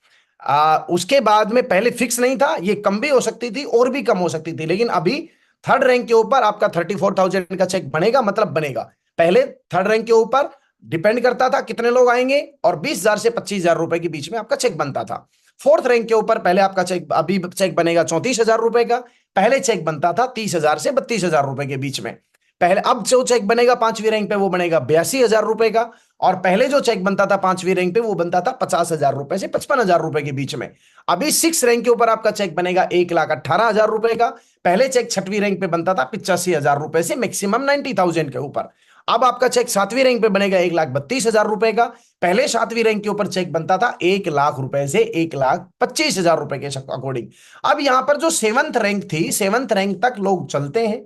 उसके बाद में पहले फिक्स नहीं था, ये कम भी हो सकती थी और भी कम हो सकती थी, लेकिन अभी थर्ड रैंक के ऊपर आपका 34,000 का चेक बनेगा, मतलब बनेगा। पहले थर्ड रैंक के ऊपर डिपेंड करता था कितने लोग आएंगे, और 20,000 से 25,000 रुपए के बीच में आपका चेक बनता था। फोर्थ रैंक के ऊपर पहले आपका चेक, अभी चेक बनेगा 34,000 रुपए का। पहले चेक बनता था 30,000 से 32,000 रुपए के बीच में। पहले अब जो चेक बनेगा 5वीं रैंक पे वो बनेगा 82,000 रुपए का, और पहले जो चेक बनता था 5वीं रैंक पे वो बनता था 50,000 रुपए से 55,000 रुपए के बीच में। अभी 6 रैंक के ऊपर आपका चेक बनेगा 1,18,000 रुपए का। पहले चेक 6वीं रैंक पे बनता था 85,000 रुपए से मैक्सिमम 90,000 के ऊपर। अब आपका चेक 7वीं रैंक पे बनेगा 1,32,000 रुपए का। पहले 7वीं रैंक के ऊपर चेक बनता था 1,00,000 रुपए से 1,25,000 रुपए के अकॉर्डिंग। अब यहां पर जो 7th रैंक थी, 7th रैंक तक लोग चलते हैं,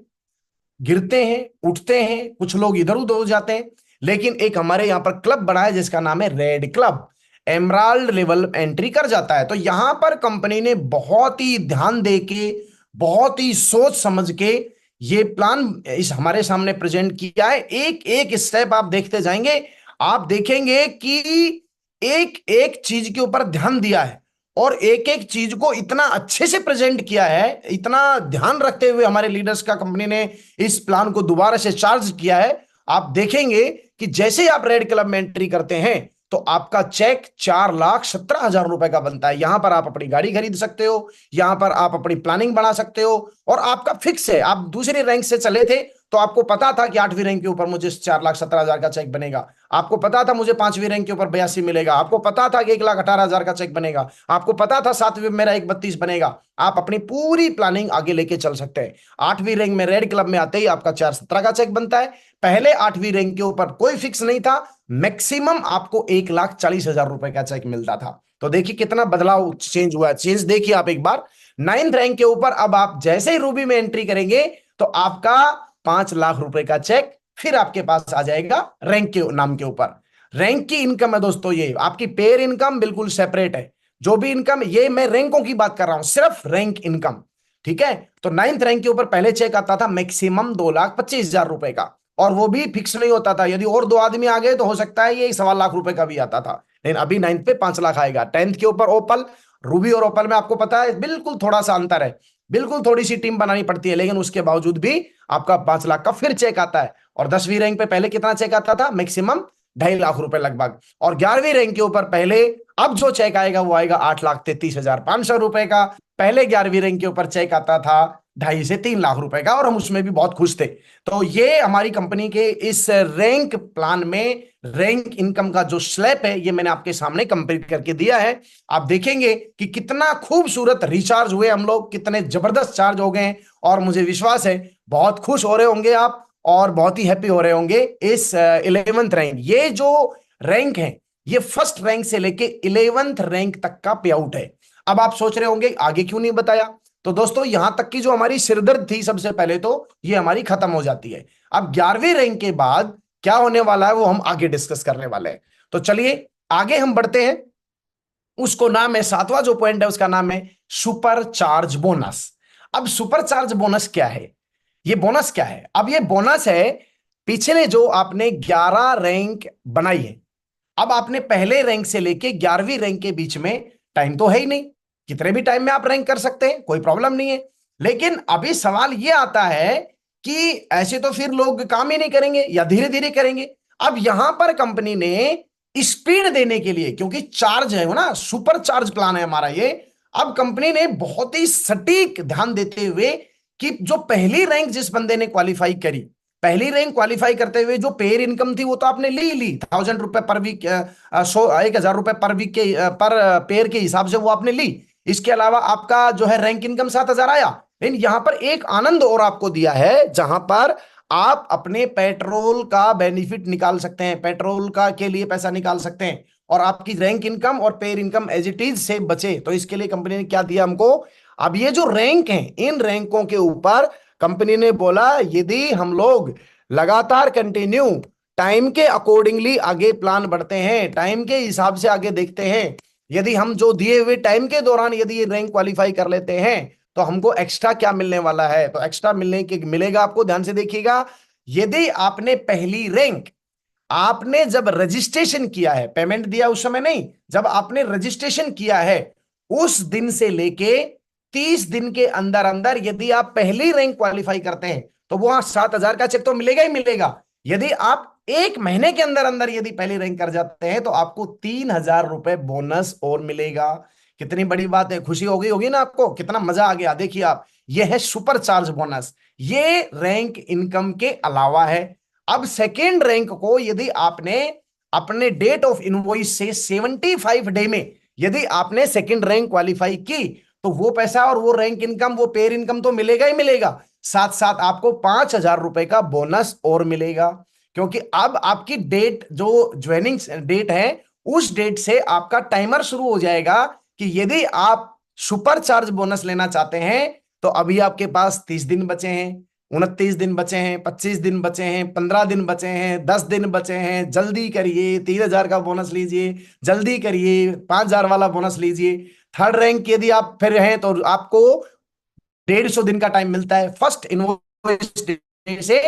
गिरते हैं, उठते हैं, कुछ लोग इधर उधर हो जाते हैं, लेकिन एक हमारे यहां पर क्लब बना है जिसका नाम है red club, emerald level entry कर जाता है। तो यहां पर कंपनी ने बहुत ही ध्यान देके, बहुत ही सोच समझ के ये प्लान इस हमारे सामने प्रेजेंट किया है। एक एक स्टेप आप देखते जाएंगे, आप देखेंगे कि एक एक चीज के ऊपर ध्यान दिया है और एक एक चीज को इतना अच्छे से प्रेजेंट किया है, इतना ध्यान रखते हुए हमारे लीडर्स का कंपनी ने इस प्लान को दोबारा से चार्ज किया है। आप देखेंगे कि जैसे ही आप रेड क्लब में एंट्री करते हैं तो आपका चेक 4,17,000 रुपए का बनता है। यहां पर आप अपनी गाड़ी खरीद सकते हो, यहां पर आप अपनी प्लानिंग बढ़ा सकते हो, और आपका फिक्स है। आप दूसरे रैंक से चले थे तो आपको पता था कि 8वीं रैंक के ऊपर मुझे 4,17,000 का चेक बनेगा, आपको पता था मुझे 5वीं रैंक के ऊपर 82 मिलेगा, आपको पता था कि 1,18,000 का चेक बनेगा, आपको पता था 7वीं में मेरा 1,32 बनेगा। आप अपनी पूरी प्लानिंग आगे लेके चल सकते हैं। 8वीं रैंक में रेड क्लब में आते ही आपका 4,17 का चेक बनता है। पहले 8वीं रैंक के ऊपर कोई फिक्स नहीं था, मैक्सिमम आपको 1,40,000 रुपए का चेक मिलता था। तो देखिए कितना बदलाव चेंज हुआ है। चेंज देखिए आप एक बार। 9th रैंक के ऊपर अब आप जैसे ही रूबी में एंट्री करेंगे तो आपका 5 लाख रुपए का चेक फिर आपके पास आ जाएगा रैंक के नाम के ऊपर। रैंक की इनकम है दोस्तों, ये आपकी पेयर इनकम बिल्कुल सेपरेट है। जो भी इनकम, ये मैं रैंकों की बात कर रहा हूं, सिर्फ रैंक इनकम, ठीक है। तो 9th रैंक के ऊपर पहले चेक आता था मैक्सिमम 2,25,000 रुपए का, और वो भी फिक्स नहीं होता था। यदि और 2 आदमी आ गए तो हो सकता है ये 1.25 लाख रुपए का भी आता था, लेकिन अभी 9th पे 5 लाख आएगा। 10th के ऊपर ओपल, रूबी और ओपल में आपको पता है बिल्कुल थोड़ा सा अंतर है, बिल्कुल थोड़ी सी टीम बनानी पड़ती है, लेकिन उसके बावजूद भी आपका 5 लाख का फिर चेक आता है। और 10वीं रैंक पे पहले कितना चेक आता था? मैक्सिमम 2.5 लाख रुपए लगभग। और 11वीं रैंक के ऊपर पहले, अब जो चेक आएगा वो आएगा 8,33,500 रुपए का। पहले 11वीं रैंक के ऊपर चेक आता था 2.5 से 3 लाख रुपए का, और हम उसमें भी बहुत खुश थे। तो ये हमारी कंपनी के इस रैंक प्लान में रैंक इनकम का जो स्लैब है ये मैंने आपके सामने कंप्लीट करके दिया है। आप देखेंगे कि कितना खूबसूरत रिचार्ज हुए हम लोग, कितने जबरदस्त चार्ज हो गए, और मुझे विश्वास है बहुत खुश हो रहे होंगे आप और बहुत ही हैप्पी हो रहे होंगे इस 11th रैंक। ये जो रैंक है ये फर्स्ट रैंक से लेके 11th रैंक तक का पे आउट है। अब आप सोच रहे होंगे आगे क्यों नहीं बताया, तो दोस्तों यहां तक की जो हमारी सिरदर्द थी सबसे पहले तो ये हमारी खत्म हो जाती है। अब 11वीं रैंक के बाद क्या होने वाला है वो हम आगे डिस्कस करने वाले हैं। तो चलिए आगे हम बढ़ते हैं। उसको नाम है, सातवां जो पॉइंट है उसका नाम है सुपर चार्ज बोनस। अब सुपर चार्ज बोनस क्या है, ये बोनस क्या है? अब ये बोनस है पिछले जो आपने 11 रैंक बनाई है। अब आपने पहले रैंक से लेके 11वीं रैंक के बीच में टाइम तो है ही नहीं, कितने भी टाइम में आप रैंक कर सकते हैं, कोई प्रॉब्लम नहीं है। लेकिन अभी सवाल ये आता है कि ऐसे तो फिर लोग काम ही नहीं करेंगे या धीरे धीरे करेंगे। अब यहां पर कंपनी ने स्पीड देने के लिए, क्योंकि चार्ज है ना, सुपर चार्ज प्लान है हमारा ये, अब कंपनी ने बहुत ही सटीक ध्यान देते हुए कि जो पहली रैंक जिस बंदे ने क्वालिफाई करी, पहली रैंक क्वालिफाई करते हुए जो पेयर इनकम थी वो तो आपने ली 1000 रुपए पर वीक, 1000 रुपए पर वीक के पर पेयर के हिसाब से वो आपने ली। इसके अलावा आपका जो है रैंक इनकम 7000 आया। लेकिन यहां पर एक आनंद और आपको दिया है जहां पर आप अपने पेट्रोल का बेनिफिट निकाल सकते हैं, पेट्रोल का के लिए पैसा निकाल सकते हैं और आपकी रैंक इनकम और pair income as it is से बचे। तो इसके लिए कंपनी ने क्या दिया हमको, अब ये जो रैंक हैं इन रैंकों के ऊपर कंपनी ने बोला यदि हम लोग लगातार कंटिन्यू टाइम के अकॉर्डिंगली आगे प्लान बढ़ते हैं, टाइम के हिसाब से आगे देखते हैं, यदि हम जो दिए हुए टाइम के दौरान यदि ये रैंक क्वालिफाई कर लेते हैं तो हमको एक्स्ट्रा क्या मिलने वाला है। तो एक्स्ट्रा मिलेगा आपको, ध्यान से देखिएगा। यदि आपने पहली रैंक, आपने जब रजिस्ट्रेशन किया है, पेमेंट दिया उस समय नहीं, जब आपने रजिस्ट्रेशन किया है उस दिन से लेके 30 दिन के अंदर अंदर यदि आप पहली रैंक क्वालिफाई करते हैं तो वहां 7000 का चेक तो मिलेगा ही मिलेगा। यदि आप एक महीने के अंदर अंदर यदि पहली रैंक कर जाते हैं तो आपको 3000 रुपए बोनस और मिलेगा। कितनी बड़ी बात है, खुशी हो गई होगी ना आपको, कितना मजा आ गया। देखिए आप, यह है सुपर चार्ज बोनस, ये रैंक इनकम के अलावा है। अब सेकेंड रैंक को यदि आपने अपने डेट ऑफ इनवॉइस से 75 डे में यदि आपने सेकेंड रैंक क्वालिफाई की तो वो पैसा और वो रैंक इनकम, वो पेयर इनकम तो मिलेगा ही मिलेगा, साथ साथ आपको 5000 रुपए का बोनस और मिलेगा। क्योंकि अब आपकी डेट जो ज्वाइनिंग डेट है उस डेट से आपका टाइमर शुरू हो जाएगा कि यदि आप सुपर चार्ज बोनस लेना चाहते हैं तो अभी आपके पास 30 दिन बचे हैं, 29 दिन बचे हैं, 25 दिन बचे हैं, 15 दिन बचे हैं, 10 दिन बचे हैं, जल्दी करिए, 3000 का बोनस लीजिए, जल्दी करिए, 5000 वाला बोनस लीजिए। थर्ड रैंक यदि आप फिर हैं तो आपको 150 दिन का टाइम मिलता है, फर्स्ट इनवॉइस से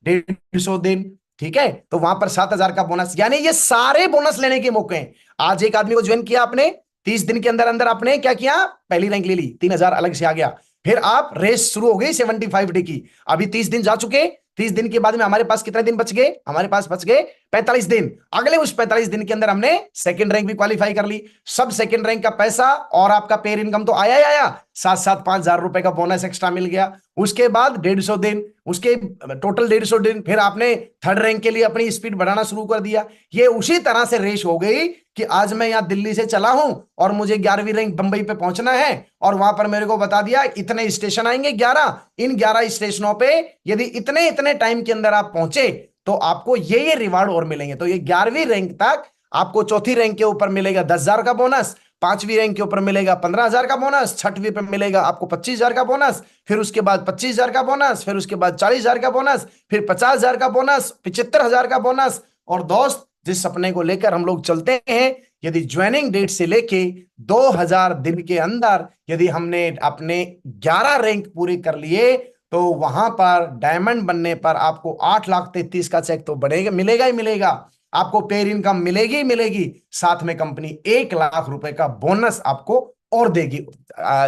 150 दिन, ठीक है। तो वहां पर 7000 का बोनस, यानी ये सारे बोनस लेने के मौके हैं। आज एक आदमी को ज्वाइन किया आपने, 30 दिन के अंदर अंदर आपने क्या किया, पहली रैंक ले ली, 3000 अलग से आ गया। फिर आप रेस शुरू हो गई 75 डे की, अभी 30 दिन जा चुके, 30 दिन के बाद में हमारे पास कितने दिन बच गए, हमारे पास बच गए 45 दिन। अगले उस 45 दिन के अंदर हमने सेकंड रैंक भी क्वालिफाई कर ली, सब सेकंड रैंक का पैसा और आपका पेयर इनकम तो आया ही आया, साथ साथ 5000 रुपए का बोनस एक्स्ट्रा मिल गया। उसके बाद 150 दिन, उसके टोटल 150 दिन, फिर आपने थर्ड रैंक के लिए अपनी स्पीड बढ़ाना शुरू कर दिया। ये उसी तरह से रेस हो गई कि आज मैं यहां दिल्ली से चला हूं और मुझे 11वीं रैंक बंबई पे पहुंचना है और वहां पर मेरे को बता दिया इतने स्टेशन आएंगे 11, इन 11 स्टेशनों पे यदि इतने इतने टाइम के अंदर आप पहुंचे तो आपको ये रिवार्ड और मिलेंगे। तो ये 11वीं रैंक तक आपको चौथी रैंक के ऊपर मिलेगा 10,000 का बोनस, पांचवी रैंक के ऊपर मिलेगा 15,000 का बोनस, छठवीं पे मिलेगा आपको 25,000 का बोनस, फिर उसके बाद 25,000 का बोनस, फिर उसके बाद 40,000 का बोनस, फिर 50,000 का बोनस, 75,000 का बोनस। और दोस्त, जिस सपने को लेकर हम लोग चलते हैं, यदि ज्वाइनिंग डेट से लेके 2000 दिन के अंदर यदि हमने अपने 11 रैंक पूरे कर लिए तो वहां पर डायमंड बनने पर आपको 8,33,000 का चेक तो बढ़ेगा, मिलेगा ही मिलेगा, आपको पेयर इनकम मिलेगी ही मिलेगी, साथ में कंपनी 1,00,000 रुपए का बोनस आपको और देगी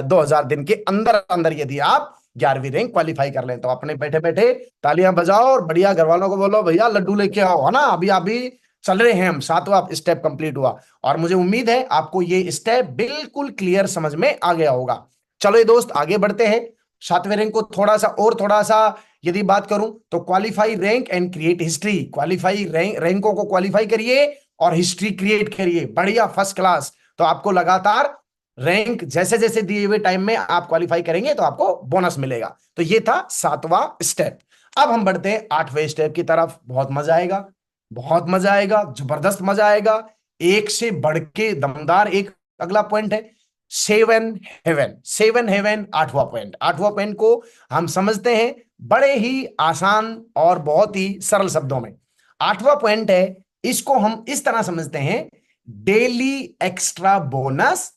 2000 दिन के अंदर अंदर यदि आप 11वीं रैंक क्वालिफाई कर लें। तो अपने बैठे बैठे तालियां बजाओ और बढ़िया घर वालों को बोलो भैया लड्डू लेके आओ, है ना। अभी चल रहे हैं हम, 7वां स्टेप कंप्लीट हुआ और मुझे उम्मीद है आपको ये स्टेप बिल्कुल क्लियर समझ में आ गया होगा। चलो ये दोस्त आगे बढ़ते हैं। 7वें रैंक को थोड़ा सा यदि बात करूं तो qualify rank and create history, qualify रैंकों को क्वालिफाई करिए और हिस्ट्री क्रिएट करिए, बढ़िया फर्स्ट क्लास। तो आपको लगातार रैंक जैसे जैसे दिए हुए टाइम में आप क्वालिफाई करेंगे तो आपको बोनस मिलेगा। तो ये था 7वां स्टेप। अब हम बढ़ते हैं 8वें स्टेप की तरफ, बहुत मजा आएगा। बहुत मजा आएगा, जबरदस्त मजा आएगा। एक से बढ़ के दमदार एक अगला पॉइंट है, सेवन हेवन। सेवन हेवन आठवां पॉइंट। आठवां पॉइंट को हम समझते हैं बड़े ही आसान और बहुत ही सरल शब्दों में। आठवां पॉइंट है, इसको हम इस तरह समझते हैं, daily extra bonus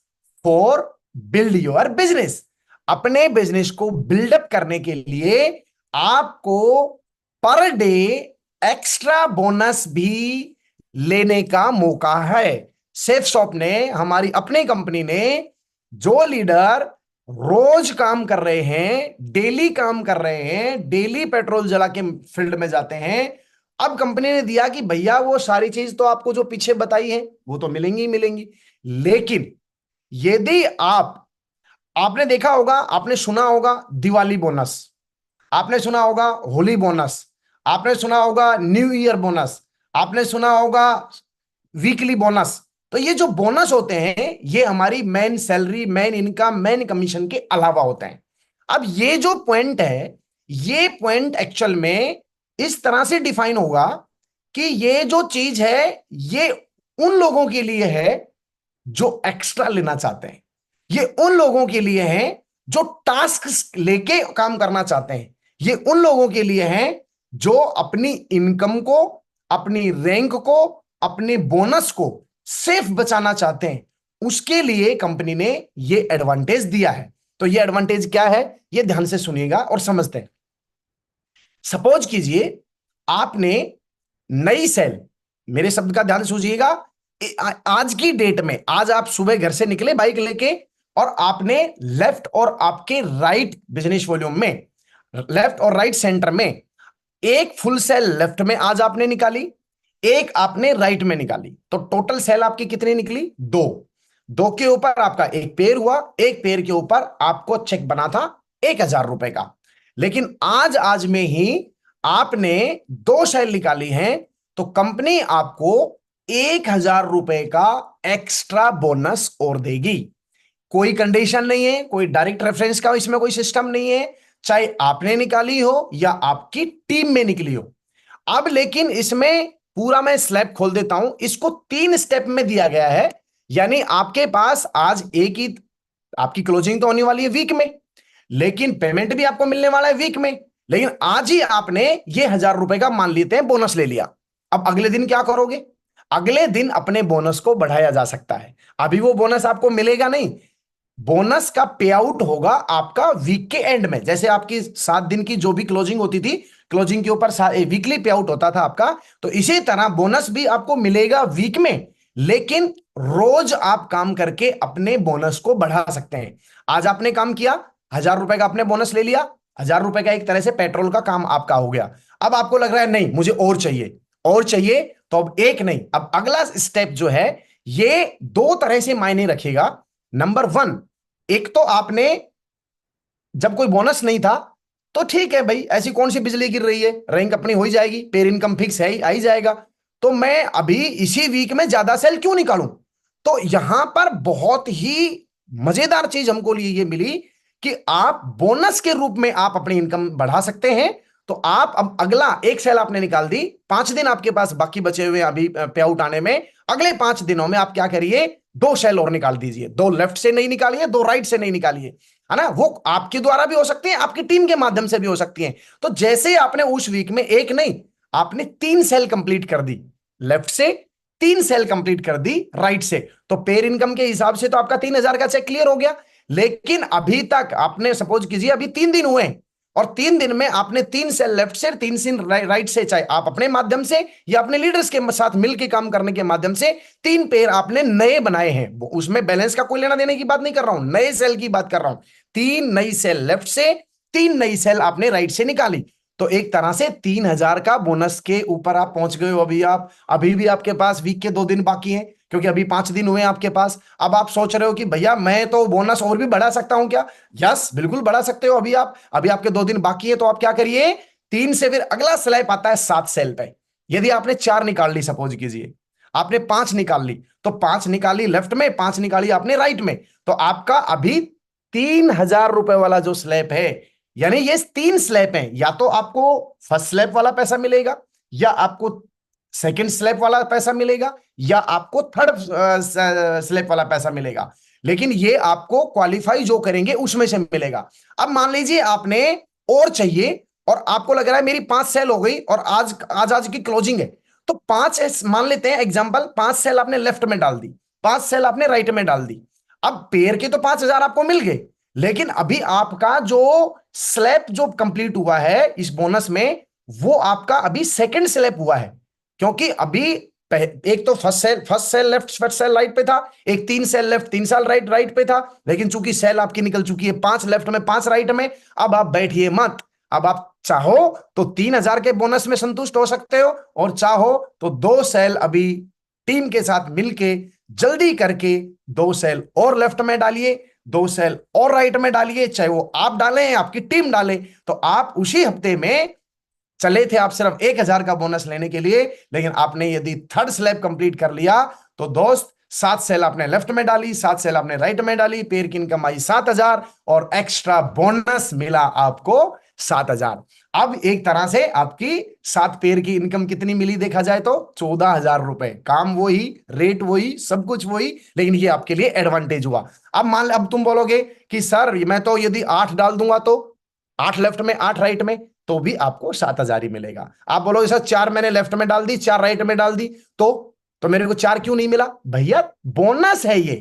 for build your business. अपने बिजनेस को बिल्डअप करने के लिए आपको पर डे एक्स्ट्रा बोनस भी लेने का मौका है। सेफ शॉप ने, हमारी अपनी कंपनी ने, जो लीडर रोज काम कर रहे हैं, डेली काम कर रहे हैं, डेली पेट्रोल जला के फील्ड में जाते हैं, अब कंपनी ने दिया कि भैया वो सारी चीज तो आपको जो पीछे बताई है वो तो मिलेंगी ही मिलेंगी, लेकिन यदि आपने देखा होगा, आपने सुना होगा दिवाली बोनस, आपने सुना होगा होली बोनस, आपने सुना होगा न्यू ईयर बोनस, आपने सुना होगा वीकली बोनस। तो ये जो बोनस होते हैं ये हमारी main salary, main income, main commission के अलावा होते हैं। अब ये जो पॉइंट है, ये पॉइंट एक्चुअल में इस तरह से डिफाइन होगा कि ये जो चीज है ये उन लोगों के लिए है जो एक्स्ट्रा लेना चाहते हैं, ये उन लोगों के लिए है जो टास्क लेके काम करना चाहते हैं, ये उन लोगों के लिए है जो अपनी इनकम को, अपनी रैंक को, अपने बोनस को सेफ बचाना चाहते हैं। उसके लिए कंपनी ने ये एडवांटेज दिया है। तो ये एडवांटेज क्या है, ये ध्यान से सुनिएगा और समझते हैं। सपोज कीजिए आपने नई सेल, मेरे शब्द का ध्यान सूझिएगा, आज की डेट में, आज आप सुबह घर से निकले बाइक लेके और आपने लेफ्ट और आपके राइट बिजनेस वॉल्यूम में, लेफ्ट और राइट सेंटर में एक फुल सेल लेफ्ट में आज आपने निकाली, एक आपने राइट में निकाली, तो टोटल सेल आपकी कितनी निकली? दो। दो के ऊपर आपका एक पेयर हुआ, एक पेयर के ऊपर आपको चेक बना था 1,000 रुपए का। लेकिन आज में ही आपने दो सेल निकाली हैं, तो कंपनी आपको 1,000 रुपए का एक्स्ट्रा बोनस और देगी। कोई कंडीशन नहीं है, कोई डायरेक्ट रेफरेंस का इसमें कोई सिस्टम नहीं है, चाहे आपने निकाली हो या आपकी टीम में निकली हो। अब लेकिन इसमें पूरा मैं स्लैब खोल देता हूं, इसको 3 स्टेप में दिया गया है। यानी आपके पास आज एक ही, आपकी क्लोजिंग तो होने वाली है वीक में, लेकिन पेमेंट भी आपको मिलने वाला है वीक में, लेकिन आज ही आपने ये 1,000 रुपए का मान लेते हैं बोनस ले लिया। अब अगले दिन क्या करोगे? अगले दिन अपने बोनस को बढ़ाया जा सकता है। अभी वो बोनस आपको मिलेगा नहीं, बोनस का पे आउट होगा आपका वीक के एंड में। जैसे आपकी 7 दिन की जो भी क्लोजिंग होती थी, क्लोजिंग के ऊपर वीकली पे आउट होता था आपका, तो इसी तरह बोनस भी आपको मिलेगा वीक में, लेकिन रोज आप काम करके अपने बोनस को बढ़ा सकते हैं। आज आपने काम किया, 1,000 रुपए का आपने बोनस ले लिया, 1,000 रुपए का एक तरह से पेट्रोल का काम आपका हो गया। अब आपको लग रहा है नहीं मुझे और चाहिए, और चाहिए, तो अब एक नहीं, अब अगला स्टेप जो है ये 2 तरह से मायने रखेगा। नंबर 1, एक तो आपने जब कोई बोनस नहीं था तो ठीक है भाई, ऐसी कौन सी बिजली गिर रही है, रैंक अपनी हो ही जाएगी, पेर इनकम फिक्स है ही, आ ही जाएगा, तो मैं अभी इसी वीक में ज्यादा सेल क्यों निकालूं। तो यहां पर बहुत ही मजेदार चीज हमको लिए ये मिली कि आप बोनस के रूप में आप अपनी इनकम बढ़ा सकते हैं। तो आप अब अगला एक सेल आपने निकाल दी, 5 दिन आपके पास बाकी बचे हुए अभी पे आउट आने में, अगले 5 दिनों में आप क्या करिए, 2 सेल और निकाल दीजिए। 2 लेफ्ट से नहीं निकालिए, 2 राइट से नहीं निकालिए, है ना, वो आपके द्वारा भी हो सकती है, आपकी टीम के माध्यम से भी हो सकती है। तो जैसे आपने उस वीक में एक नहीं, आपने 3 सेल कंप्लीट कर दी, लेफ्ट से 3 सेल कंप्लीट कर दी राइट से, तो पेयर इनकम के हिसाब से तो आपका 3,000 का चेक क्लियर हो गया। लेकिन अभी तक आपने, सपोज कीजिए अभी 3 दिन हुए और 3 दिन में आपने 3 सेल लेफ्ट से, 3 सेल राइट से, चाहे आप अपने माध्यम से या अपने लीडर्स के साथ मिलकर काम करने के माध्यम से 3 पेयर आपने नए बनाए हैं। उसमें बैलेंस का कोई लेना देने की बात नहीं कर रहा हूं, नए सेल की बात कर रहा हूं। 3 नई सेल लेफ्ट से, 3 नई सेल आपने राइट से निकाली, तो एक तरह से 3,000 का बोनस के ऊपर आप पहुंच गए हो। अभी भी आपके पास वीक के 2 दिन बाकी हैं, क्योंकि अभी 5 दिन हुए आपके पास। अब आप सोच रहे हो कि भैया मैं तो बोनस और भी बढ़ा सकता हूं क्या? यस, बिल्कुल बढ़ा सकते हो। अभी आपके 2 दिन बाकी है, तो आप क्या करिए, 3 से फिर अगला स्लैब आता है 7 सेल पे। यदि आपने 4 निकाल ली, सपोज कीजिए आपने 5 निकाल ली, तो 5 निकाली लेफ्ट में, 5 निकाली आपने राइट में, तो आपका अभी 3,000 रुपए वाला जो स्लैब है, यानी ये 3 स्लैब हैं, या तो आपको फर्स्ट स्लैब वाला पैसा मिलेगा, या आपको सेकंड स्लैब वाला पैसा मिलेगा या आपको थर्ड स्लैब वाला पैसा मिलेगा, लेकिन ये आपको क्वालिफाई जो करेंगे उसमें से मिलेगा। अब मान लीजिए आपने और चाहिए और आपको लग रहा है मेरी 5 सेल हो गई और आज की क्लोजिंग है, तो 5 मान लेते हैं एग्जांपल, 5 सेल आपने लेफ्ट में डाल दी, 5 सेल आपने राइट में डाल दी। अब पेयर के तो 5,000 आपको मिल गए, लेकिन अभी आपका जो स्लैब जो कंप्लीट हुआ है इस बोनस में, वो आपका अभी सेकंड स्लैब हुआ है, क्योंकि अभी एक तो first cell left first cell right पे था, एक 3 सेल लेफ्ट 3 सेल राइट पे था, लेकिन चूंकि सेल आपकी निकल चुकी है 5 लेफ्ट में 5 राइट में, अब आप बैठिए मत। अब आप चाहो तो 3,000 के बोनस में संतुष्ट हो सकते हो, और चाहो तो 2 सेल अभी टीम के साथ मिलके जल्दी करके 2 सेल और लेफ्ट में डालिए, 2 सेल और राइट में डालिए, चाहे वो आप डालें या आपकी टीम डाले। तो आप उसी हफ्ते में चले थे आप सिर्फ 1,000 का बोनस लेने के लिए, लेकिन आपने यदि थर्ड स्लैब कंप्लीट कर लिया तो दोस्त 7 सेल आपने लेफ्ट में डाली, 7 सेल आपने राइट में डाली, पेयर की इनकम आई 7,000 और एक्स्ट्रा बोनस मिला आपको 7,000। अब एक तरह से आपकी 7 पेयर की इनकम कितनी मिली देखा जाए तो 14,000 रुपए। काम वही, रेट वही, सब कुछ वही, लेकिन ये आपके लिए एडवांटेज हुआ। अब तुम बोलोगे कि सर मैं तो यदि 8 डाल दूंगा तो 8 लेफ्ट में 8 राइट में तो भी आपको 7,000 ही मिलेगा। आप बोलोगे सर 4 मैंने लेफ्ट में डाल दी 4 राइट में डाल दी तो मेरे को 4 क्यों नहीं मिला? भैया बोनस है ये,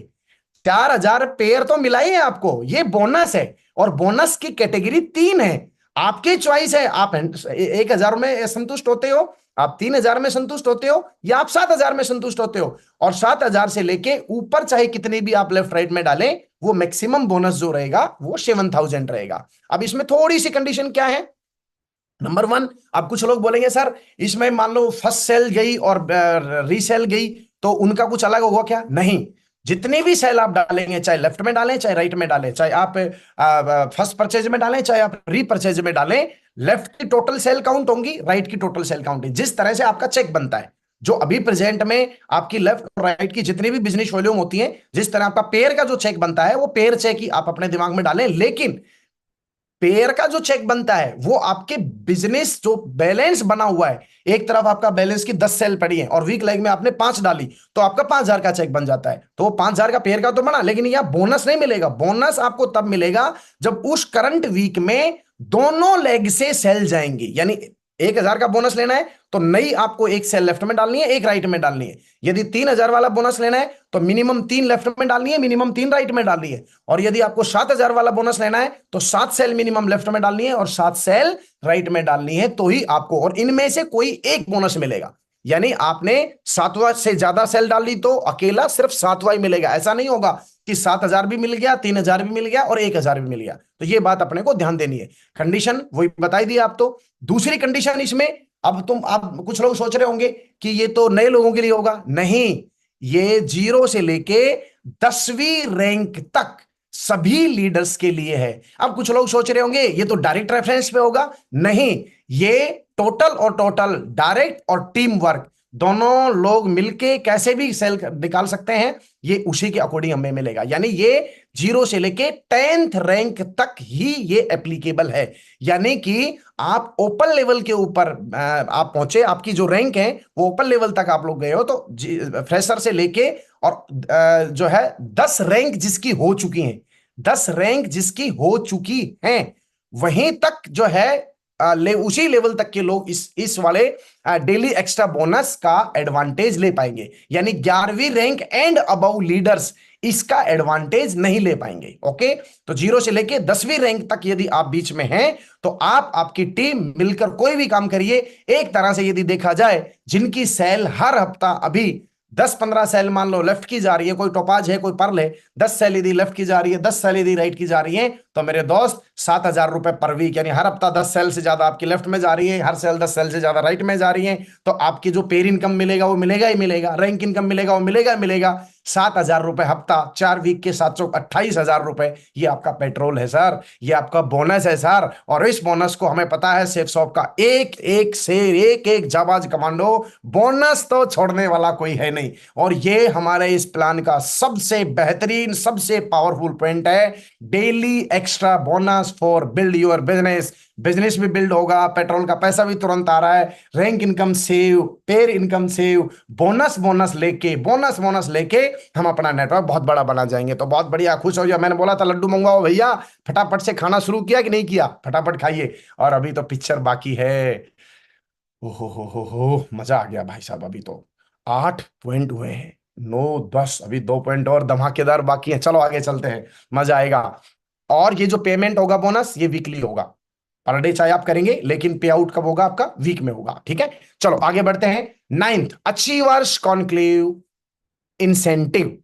4,000 पेयर तो मिला ही है आपको, ये बोनस है और बोनस की कैटेगरी 3 है। आपकी चॉइस है, आप 1,000 में संतुष्ट होते हो, आप 3,000 में संतुष्ट होते हो, या आप 7,000 में संतुष्ट होते हो। और 7,000 से लेके ऊपर चाहे कितने भी आप लेफ्ट राइट में डालें, वो मैक्सिमम बोनस जो रहेगा वो 7,000 रहेगा। अब इसमें थोड़ी सी कंडीशन क्या है? नंबर 1, अब कुछ लोग बोलेंगे सर इसमें मान लो फर्स्ट सेल गई और रीसेल गई तो उनका कुछ अलग होगा क्या? नहीं, जितने भी सेल आप डालेंगे, चाहे लेफ्ट में डालें चाहे राइट में डालें, चाहे आप फर्स्ट परचेज में डालें चाहे आप रीपरचेज में डालें, लेफ्ट की टोटल सेल काउंट होंगी, राइट की टोटल सेल काउंट है। जिस तरह से आपका चेक बनता है, जो अभी प्रेजेंट में आपकी लेफ्ट और राइट की जितनी भी बिजनेस वॉल्यूम होती है, जिस तरह आपका पेयर का जो चेक बनता है वो पेयर चेक ही आप अपने दिमाग में डालें, लेकिन पेयर का जो चेक बनता है वो आपके बिजनेस जो बैलेंस बना हुआ है, एक तरफ आपका बैलेंस की 10 सेल पड़ी है और वीक लेग में आपने 5 डाली तो आपका 5,000 का चेक बन जाता है। तो 5,000 का पेयर का तो बना, लेकिन यह बोनस नहीं मिलेगा। बोनस आपको तब मिलेगा जब उस करंट वीक में दोनों लेग से सेल जाएंगी। यानी 1,000 का बोनस लेना है तो नई आपको एक सेल लेफ्ट में डालनी है, एक राइट में डालनी है। यदि 3,000 वाला बोनस लेना है तो मिनिमम 3 लेफ्ट में डालनी है, मिनिमम 3 राइट में डालनी है। और यदि आपको 7,000 वाला बोनस लेना है तो 7 सेल मिनिमम लेफ्ट में डालनी है और 7 सेल राइट में डालनी है, तो ही आपको, और इनमें से कोई एक बोनस मिलेगा। यानी आपने 7वां से ज्यादा सेल डाली तो अकेला सिर्फ 7वां ही मिलेगा। ऐसा नहीं होगा कि 7,000 भी मिल गया, 3,000 भी मिल गया और 1,000 भी मिल गया। तो ये बात अपने को ध्यान देनी है। कंडीशन वही बताई दी आप। तो दूसरी कंडीशन इसमें, अब आप कुछ लोग सोच रहे होंगे कि ये तो नए लोगों के लिए होगा। नहीं, ये 0 से लेके 10वीं रैंक तक सभी लीडर्स के लिए है। अब कुछ लोग सोच रहे होंगे ये तो डायरेक्ट रेफरेंस पे होगा। नहीं, ये टोटल और टोटल, डायरेक्ट और टीम वर्क, दोनों लोग मिलके कैसे भी सेल निकाल सकते हैं, ये उसी के अकॉर्डिंग हमें मिलेगा। यानी ये 0 से लेके 10th रैंक तक ही ये एप्लीकेबल है। यानी कि आप ओपन लेवल के ऊपर आप पहुंचे, आपकी जो रैंक है वो ओपन लेवल तक आप लोग गए हो, तो फ्रेशर से लेके और जो है 10 रैंक जिसकी हो चुकी है, 10 रैंक जिसकी हो चुकी हैं, वहीं तक जो है उसी लेवल तक के लोग इस वाले डेली एक्स्ट्रा बोनस का एडवांटेज ले पाएंगे। यानी 11वीं रैंक एंड अबव लीडर्स इसका एडवांटेज नहीं ले पाएंगे। ओके, तो 0 से लेके 10वीं रैंक तक यदि आप बीच में हैं तो आप, आपकी टीम मिलकर कोई भी काम करिए। एक तरह से यदि देखा जाए, जिनकी सेल हर हफ्ता अभी 10-15 सेल मान लो लेफ्ट की जा रही है, कोई टोपाज है कोई पर्ल है, 10 सेल यदि लेफ्ट की जा रही है, 10 सेल यदि राइट की जा रही है, तो मेरे दोस्त 7,000 रुपए पर वीक, यानी हर हफ्ता 10 सेल से ज्यादा आपकी लेफ्ट में जा रही है, हर सेल 10 सेल से ज्यादा राइट में जा रही है, तो आपकी जो पेयर इनकम मिलेगा वो मिलेगा ही मिलेगा, रैंक इनकम मिलेगा वो मिलेगा ही मिलेगा। 7,000 रुपए हफ्ता, 4 वीक के 7,28,000 रुपए, ये आपका पेट्रोल है सर, ये आपका बोनस है सर। और इस बोनस को हमें पता है सेफ शॉप का एक एक शेर, एक एक जाबाज कमांडो, बोनस तो छोड़ने वाला कोई है नहीं। और ये हमारे इस प्लान का सबसे बेहतरीन, सबसे पावरफुल पॉइंट है, daily extra bonus for build your business. Business भी बिल्ड होगा, पेट्रोल का पैसा भी तुरंत आ रहा है, rank income save, pair income save, bonus bonus लेके हम अपना नेटवर्क बहुत बड़ा बना जाएंगे। तो बहुत बढ़िया, खुश हो जाओ। मैंने बोला था लड्डू मंगवाओ भैया, फटाफट से खाना शुरू किया कि नहीं किया? फटाफट खाइए। और अभी तो पिक्चर बाकी है। ओहो, मजा आ गया भाई साहब। अभी तो 8 पॉइंट हुए हैं, 9 10, अभी 2 पॉइंट और धमाकेदार बाकी है। चलो आगे चलते हैं, मजा आएगा। और ये जो पेमेंट होगा बोनस, ये वीकली होगा, पर डे चाहे आप करेंगे, लेकिन पे आउट कब होगा? आपका वीक में होगा। ठीक है, चलो आगे बढ़ते हैं। 9th, achievers conclave incentive.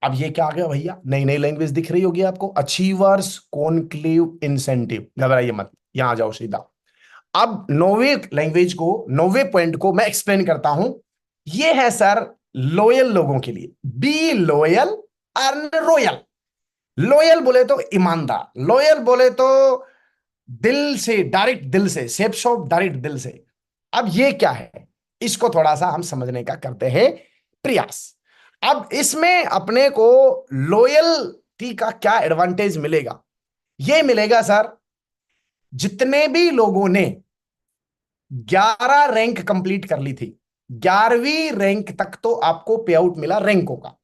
अब ये क्या आ गया भैया? नई नई लैंग्वेज दिख रही होगी आपको, अचीवर्स कॉन्क्लेव इंसेंटिव। घबराइए मत, यहां आ जाओ सीधा। अब 9वीं लैंग्वेज को, 9वें पॉइंट को मैं एक्सप्लेन करता हूं। ये है सर लॉयल लोगों के लिए, be loyal earn royal. Loyal बोले तो ईमानदार, लॉयल बोले तो दिल से, डायरेक्ट दिल से, सेफ शॉप डायरेक्ट दिल से। अब ये क्या है, इसको थोड़ा सा हम समझने का करते हैं प्रयास। अब इसमें अपने को लॉयल्टी का क्या एडवांटेज मिलेगा? ये मिलेगा सर, जितने भी लोगों ने 11 रैंक कंप्लीट कर ली थी, 11वीं रैंक तक तो आपको पे आउट मिला रैंकों का।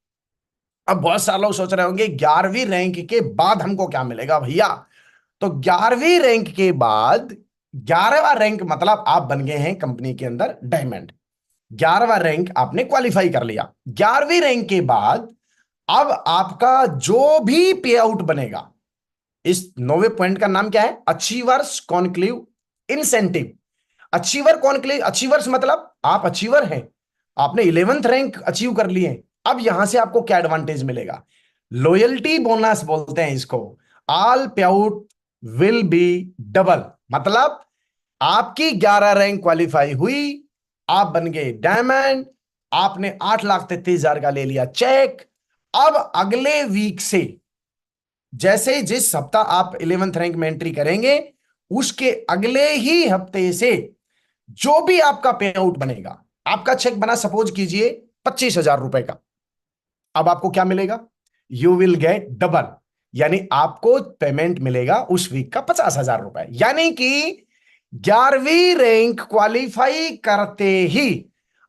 अब बहुत सारे लोग सोच रहे होंगे 11वीं रैंक के बाद हमको क्या मिलेगा भैया? तो 11वीं रैंक के बाद, 11वां रैंक मतलब आप बन गए हैं कंपनी के अंदर डायमंड। 11वां रैंक आपने क्वालिफाई कर लिया। 11वीं रैंक के बाद अब आपका जो भी पे आउट बनेगा, इस 9वें पॉइंट का नाम क्या है? Achievers conclave incentive. Achiever conclave, achievers मतलब आप अचीवर हैं, आपने 11th रैंक अचीव कर लिए। अब यहां से आपको क्या एडवांटेज मिलेगा? लॉयल्टी बोनस बोलते हैं इसको। ऑल पे आउट विल बी डबल, मतलब आपकी 11 रैंक क्वालिफाई हुई, आप बन गए डायमंड, आपने 8,33,000 का ले लिया चेक। अब अगले वीक से, जैसे जिस हफ्ता आप 11th रैंक में एंट्री करेंगे, उसके अगले ही हफ्ते से जो भी आपका पे आउट बनेगा, आपका चेक बना सपोज कीजिए 25,000 रुपए का, अब आपको क्या मिलेगा? यू विल गेट डबल, यानी आपको पेमेंट मिलेगा उस वीक का 50,000 रुपए। यानी कि 11वीं रैंक क्वालिफाई करते ही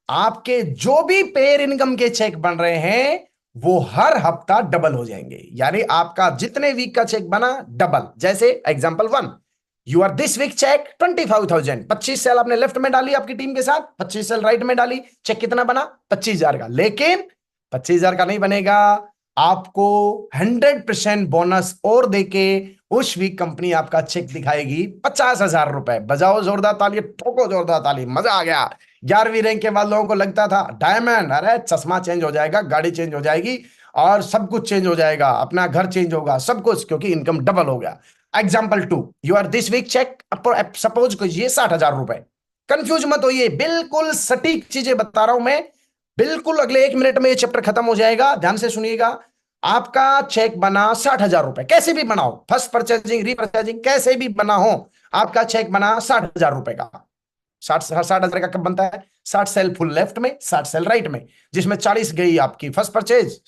आपके जो भी पेयर इनकम के चेक बन रहे हैं, वो हर हफ्ता डबल हो जाएंगे। यानी आपका जितने वीक का चेक बना डबल। जैसे example 1, your this week cheque 25,000, 25 cell आपने लेफ्ट में डाली आपकी टीम के साथ, 25 सेल राइट में डाली, चेक कितना बना? 25,000 का। लेकिन 25,000 का नहीं बनेगा, आपको 100% बोनस और देके उस वीक कंपनी आपका चेक दिखाएगी 50,000 रुपए। बजाओ जोरदार ताली, ठोको जोरदार ताली, मजा आ गया। 11वीं रैंक के बाद लोगों को लगता था डायमंड, अरे चश्मा चेंज हो जाएगा, गाड़ी चेंज हो जाएगी, और सब कुछ चेंज हो जाएगा, अपना घर चेंज होगा, सब कुछ, क्योंकि इनकम डबल हो गया। Example 2, your this week cheque suppose कीजिए 60,000 रुपए। कंफ्यूज मत होइए, बिल्कुल सटीक चीजें बता रहा हूं मैं, बिल्कुल अगले 1 मिनट में ये चैप्टर खत्म हो जाएगा, ध्यान से सुनिएगा। आपका चेक बना 60,000 रुपए, कैसे भी बनाओ, फर्स्ट परचेजिंग, रीपरचेजिंग, कैसे भी बना हो, आपका चेक बना 60,000 रुपए का। 60,000 का कब बनता है? 60 सेल फुल लेफ्ट में, 60 सेल राइट में, जिसमें 40 गई आपकी फर्स्ट परचेज,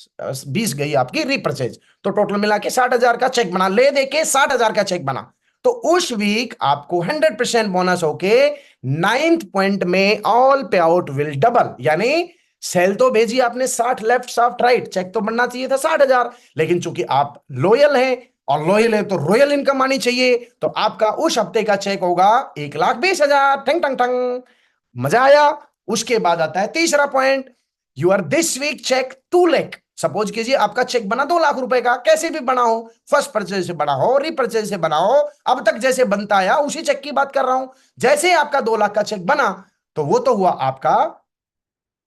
20 गई आपकी रीपरचेज, तो टोटल मिला के 60,000 का चेक बना। ले देके 60,000 का चेक बना, तो उस वीक आपको 100% बोनस होके 9th पॉइंट में ऑल पे आउट विल डबल। यानी सेल तो भेजी आपने 60 लेफ्ट 60 राइट, चेक तो बनना चाहिए था 60,000, लेकिन चूंकि आप लॉयल हैं और लॉयल है तो रॉयल इनकम आनी चाहिए, तो आपका उस हफ्ते का चेक होगा 1,20,000। ठंग ठंग ठंग, मजा आया। उसके बाद आता है तीसरा point, your this week cheque 2 lakh. Suppose कीजिए आपका चेक बना 2 लाख रुपए का, कैसे भी बना हो, फर्स्ट परचेज से बना हो, रीपरचेज से बना हो, अब तक जैसे बनता आया उसी चेक की बात कर रहा हूं। जैसे आपका 2 लाख का चेक बना, तो वो तो हुआ आपका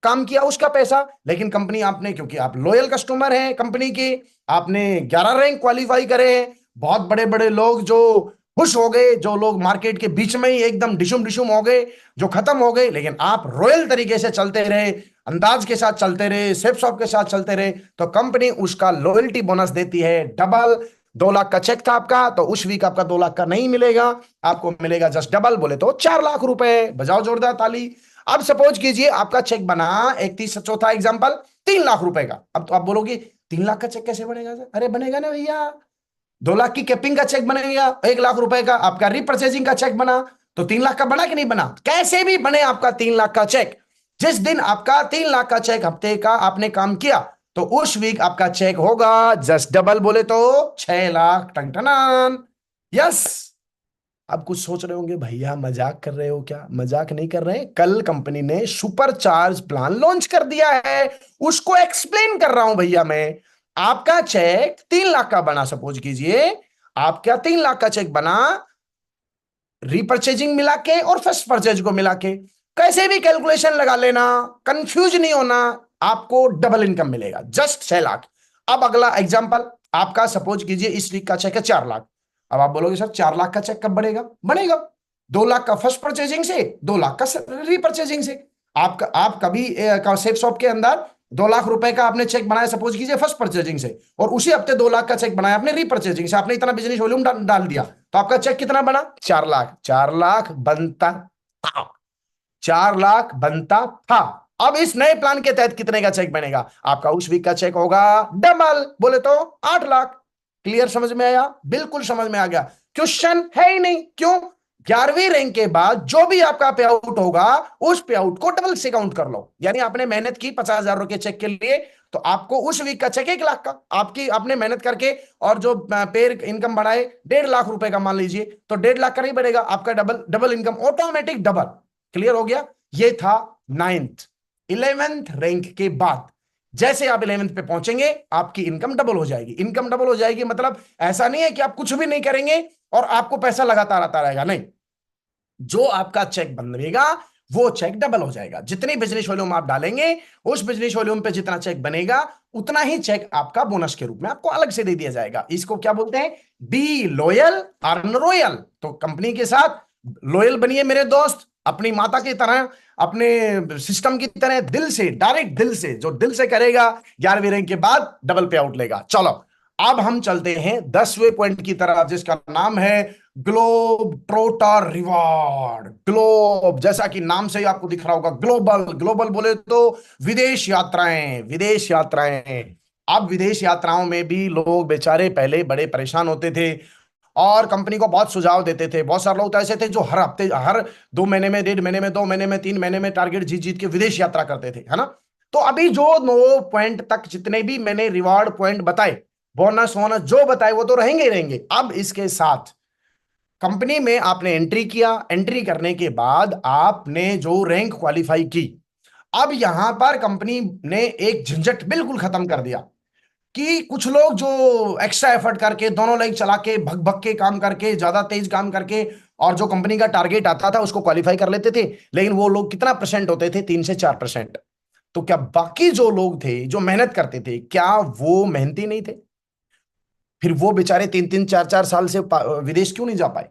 काम किया उसका पैसा, लेकिन कंपनी आपने, क्योंकि आप लॉयल कस्टमर हैं कंपनी के, आपने 11 रैंक क्वालिफाई करे हैं। बहुत बड़े बड़े लोग जो खुश हो गए, जो लोग मार्केट के बीच में ही एकदम डिशुम डिशुम हो गए, जो खत्म हो गए, लेकिन आप रॉयल तरीके से चलते रहे, अंदाज के साथ चलते रहे, सेफ शॉप के साथ चलते रहे, तो कंपनी उसका लॉयल्टी बोनस देती है डबल। 2 लाख का चेक था आपका, तो उस वीक आपका 2 लाख का नहीं मिलेगा, आपको मिलेगा जस्ट डबल, बोले तो 4 लाख रुपए। बजाओ जोरदार ताली। अब सपोज कीजिए आपका चेक बना, एक चौथा एग्जांपल, 3 लाख रुपए का। अब तो आप बोलोगे 3 लाख का चेक कैसे बनेगा सर? अरे बनेगा ना भैया, 2 लाख की कैपिंग का चेक बनेगा, 1 लाख रुपए का आपका रिपर्चेजिंग का चेक बना, तो 3 लाख का बना कि नहीं बना? कैसे भी बने आपका 3 लाख का चेक, जिस दिन आपका 3 लाख का चेक हफ्ते का आपने काम किया, तो उस वीक आपका चेक होगा जस्ट डबल, बोले तो 6 लाख। टंटनान। यस। अब कुछ सोच रहे होंगे भैया मजाक कर रहे हो क्या? मजाक नहीं कर रहे हैं, कल कंपनी ने सुपर चार्ज प्लान लॉन्च कर दिया है, उसको एक्सप्लेन कर रहा हूं भैया मैं। आपका चेक 3 लाख का बना, सपोज कीजिए आपका 3 लाख का चेक बना, रिपर्चेजिंग मिला के और फर्स्ट परचेज को मिला के, कैसे भी कैलकुलेशन लगा लेना, कंफ्यूज नहीं होना, आपको डबल इनकम मिलेगा जस्ट 6 लाख। अब अगला एग्जांपल आपका, सपोज कीजिए इस वीक का चेक है 4 लाख। अब आप बोलोगे सर 4 लाख का चेक कब बनेगा? बनेगा 2 लाख का फर्स्ट परचेजिंग से, 2 लाख का रिपर्चेजिंग से। आप कभी सेफ शॉप के अंदर 2 लाख रुपए का आपने चेक बनाया, सपोज कीजिए फर्स्ट परचेजिंग से, और उसी हफ्ते 2 लाख का चेक बनाया आपने रिपर्चेजिंग से, आपने इतना बिजनेस वॉल्यूम डाल दिया, तो आपका चेक कितना बना? 4 लाख। 4 लाख बनता था, 4 लाख बनता था। अब इस नए प्लान के तहत कितने का चेक बनेगा? आपका उस वीक का चेक होगा डबल, बोले तो 8 लाख। क्लियर? समझ में आया? बिल्कुल समझ में आ गया, क्वेश्चन है ही नहीं। क्यों? 11वीं रैंक के बाद जो भी आपका पे आउट होगा, उस पे आउट को डबल से काउंट कर लो। यानी आपने मेहनत की 50,000 के चेक के लिए, तो आपको उस वीक का चेक 1 लाख का, आपकी आपने मेहनत करके और जो पेर इनकम बढ़ाए 1.5 लाख रुपए का मान लीजिए, तो 1.5 लाख का नहीं बढ़ेगा आपका, double double income, automatic double. Clear हो गया? ये था 9th। 11th रैंक के बाद जैसे आप 11th पे पहुंचेंगे, आपकी इनकम डबल हो जाएगी। इनकम डबल हो जाएगी मतलब ऐसा नहीं है कि आप कुछ भी नहीं करेंगे और आपको पैसा लगातार आता रहेगा, नहीं। जो आपका चेक बनेगा वो चेक डबल हो जाएगा। जितनी बिजनेस वॉल्यूम आप डालेंगे, उस बिजनेस वॉल्यूम पे जितना चेक बनेगा, उतना ही चेक आपका बोनस के रूप में आपको अलग से दे दिया जाएगा। इसको क्या बोलते हैं? Be loyal earn royal. तो कंपनी के साथ लॉयल बनिए मेरे दोस्त, अपनी माता की तरह, अपने सिस्टम की तरह, दिल से, डायरेक्ट दिल से, जो दिल से करेगा 11वीं रैंक के बाद डबल पे आउट लेगा। चलो अब हम चलते हैं 10वें पॉइंट की तरफ, जिसका नाम है ग्लोब ट्रोटर रिवॉर्ड। ग्लोब, जैसा कि नाम से ही आपको दिख रहा होगा, ग्लोबल। ग्लोबल बोले तो विदेश यात्राएं, विदेश यात्राएं। अब विदेश यात्राओं में भी लोग बेचारे पहले बड़े परेशान होते थे और कंपनी को बहुत सुझाव देते थे। बहुत सारे लोग तो ऐसे थे जो हर हफ्ते, हर 2 महीने में, 1.5 महीने में, 2 महीने में, 3 महीने में टारगेट जीत जीत के विदेश यात्रा करते थे, है ना। तो अभी जो 9 पॉइंट तक जितने भी मैंने रिवार्ड पॉइंट बताए, बोनस वोनस जो बताए, वो तो रहेंगे ही रहेंगे। अब इसके साथ कंपनी में आपने एंट्री किया, एंट्री करने के बाद आपने जो रैंक क्वालिफाई की, अब यहां पर कंपनी ने एक झंझट बिल्कुल खत्म कर दिया कि कुछ लोग जो एक्स्ट्रा एफर्ट करके, दोनों लाइक चला के, भग भग के काम करके, ज्यादा तेज काम करके, और जो कंपनी का टारगेट आता था उसको क्वालिफाई कर लेते थे, लेकिन वो लोग कितना परसेंट होते थे? 3 से 4%। तो क्या बाकी जो लोग थे जो मेहनत करते थे, क्या वो मेहनती नहीं थे? फिर वो बेचारे 3-3, 4-4 साल से विदेश क्यों नहीं जा पाए?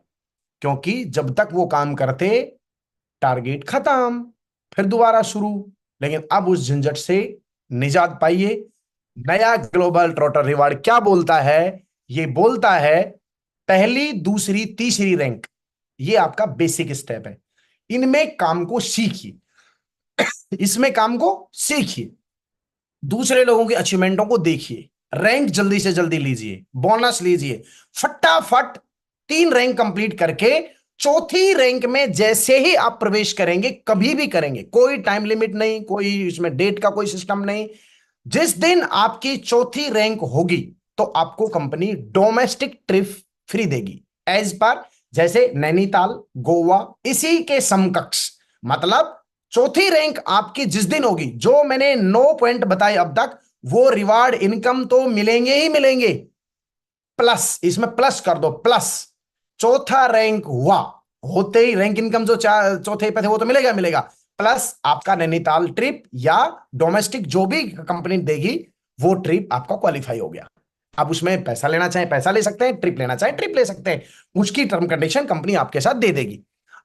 क्योंकि जब तक वो काम करते, टारगेट खत्म, फिर दोबारा शुरू। लेकिन अब उस झंझट से निजात पाइए। नया ग्लोबल ट्रोटर रिवार्ड क्या बोलता है? ये बोलता है पहली, दूसरी, तीसरी रैंक, ये आपका बेसिक स्टेप है, इनमें काम को सीखिए, इसमें काम को सीखिए, दूसरे लोगों के अचीवमेंटों को देखिए, रैंक जल्दी से जल्दी लीजिए, बोनस लीजिए, फटाफट 3 रैंक कंप्लीट करके 4थी रैंक में जैसे ही आप प्रवेश करेंगे, कभी भी करेंगे, कोई टाइम लिमिट नहीं, कोई इसमें डेट का कोई सिस्टम नहीं, जिस दिन आपकी 4थी रैंक होगी तो आपको कंपनी डोमेस्टिक ट्रिप फ्री देगी, एज पर जैसे नैनीताल, गोवा, इसी के समकक्ष। मतलब 4थी रैंक आपकी जिस दिन होगी, जो मैंने 9 पॉइंट बताए अब तक, वो रिवार्ड इनकम तो मिलेंगे ही मिलेंगे, प्लस, इसमें प्लस कर दो, प्लस 4था रैंक हुआ होते ही रैंक इनकम जो 4थे पे थे वो तो मिलेगा मिलेगा, प्लस आपका नैनीताल ट्रिप या डोमेस्टिक जो भी कंपनी देगी वो ट्रिप आपका क्वालिफाई हो गया। आप उसमें पैसा लेना चाहें पैसा ले सकते हैं, ट्रिप लेना चाहें ट्रिप ले सकते हैं, उसकी टर्म कंडीशन कंपनी आपके साथ दे देगी।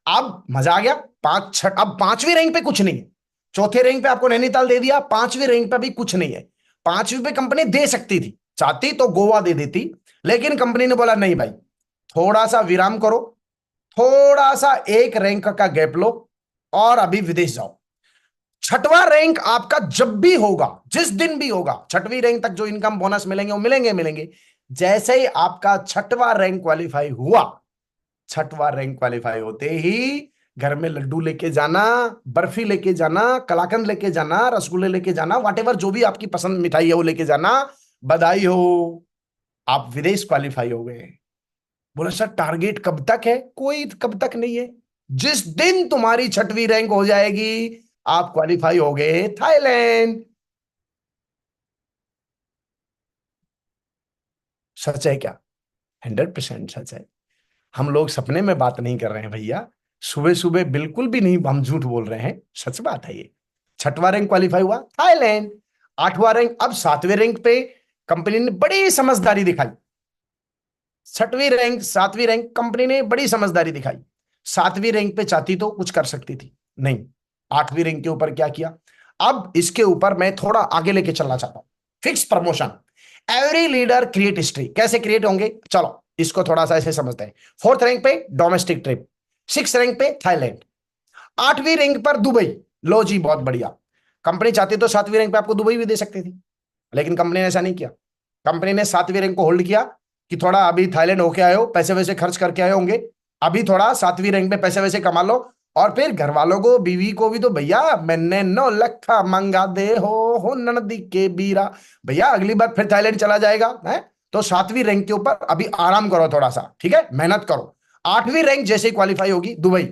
अब मजा आ गया। अब 5वीं रैंक पे कुछ नहीं है। चौथे रैंक पे आपको नैनीताल दे दिया, 5वीं रैंक पे भी कुछ नहीं है। 5वीं पे कंपनी दे सकती थी, चाहती तो गोवा दे देती, लेकिन कंपनी ने बोला नहीं भाई, थोड़ा सा विराम करो, थोड़ा सा एक रैंक का गैप लो और अभी विदेश जाओ। 6वां रैंक आपका जब भी होगा, जिस दिन भी होगा, 6वीं रैंक तक जो इनकम बोनस मिलेंगे वो मिलेंगे। जैसे ही आपका 6वां रैंक क्वालिफाई हुआ, 6वां रैंक क्वालिफाई होते ही घर में लड्डू लेके जाना, बर्फी लेके जाना, कलाकंद लेके जाना, रसगुल्ले लेके जाना, व्हाटएवर जो भी आपकी पसंद मिठाई है वो लेके जाना, बधाई हो, आप विदेश क्वालिफाई हो गए। बोला सर टारगेट कब तक है? कोई कब तक नहीं है, जिस दिन तुम्हारी 6वीं रैंक हो जाएगी आप क्वालिफाई हो गए थाईलैंड। सच है क्या? 100% सच है। हम लोग सपने में बात नहीं कर रहे हैं भैया, सुबह सुबह बिल्कुल भी नहीं हम झूठ बोल रहे हैं, सच बात है ये। 6वां रैंक क्वालिफाई हुआ थाईलैंड। 8वां रैंक, अब 7वें रैंक पे कंपनी ने बड़ी समझदारी दिखाई। 6वीं रैंक 7वीं रैंक कंपनी ने बड़ी समझदारी दिखाई। 7वीं रैंक पे चाहती तो कुछ कर सकती थी, नहीं। 8वीं रैंक के ऊपर क्या किया? अब इसके ऊपर मैं थोड़ा आगे लेके चलना चाहता हूं। Fix promotion, every leader create history. कैसे क्रिएट होंगे, चलो इसको थोड़ा सा ऐसे समझते हैं। 4th रैंक पे डोमेस्टिक ट्रिप, 6th रैंक पे थाईलैंड, 8वीं रैंक पर दुबई। लो जी बहुत बढ़िया। कंपनी चाहती तो 7वीं रैंक पे आपको दुबई भी दे सकती थी, लेकिन कंपनी ने ऐसा नहीं किया। कंपनी ने 7वीं रैंक को होल्ड किया कि थोड़ा अभी थाईलैंड होके आए हो, पैसे वैसे खर्च करके आए होंगे, अभी थोड़ा 7वीं रैंक पे पैसे वैसे कमा लो, और फिर घर वालों को बीवी को भी तो भैया मैंने 9 लखा मंगा दे हो ननदी के बीरा, भैया अगली बार फिर थाईलैंड चला जाएगा है। तो 7वीं रैंक के ऊपर अभी आराम करो थोड़ा सा, ठीक है, मेहनत करो। 8वीं रैंक जैसे ही क्वालिफाई होगी दुबई,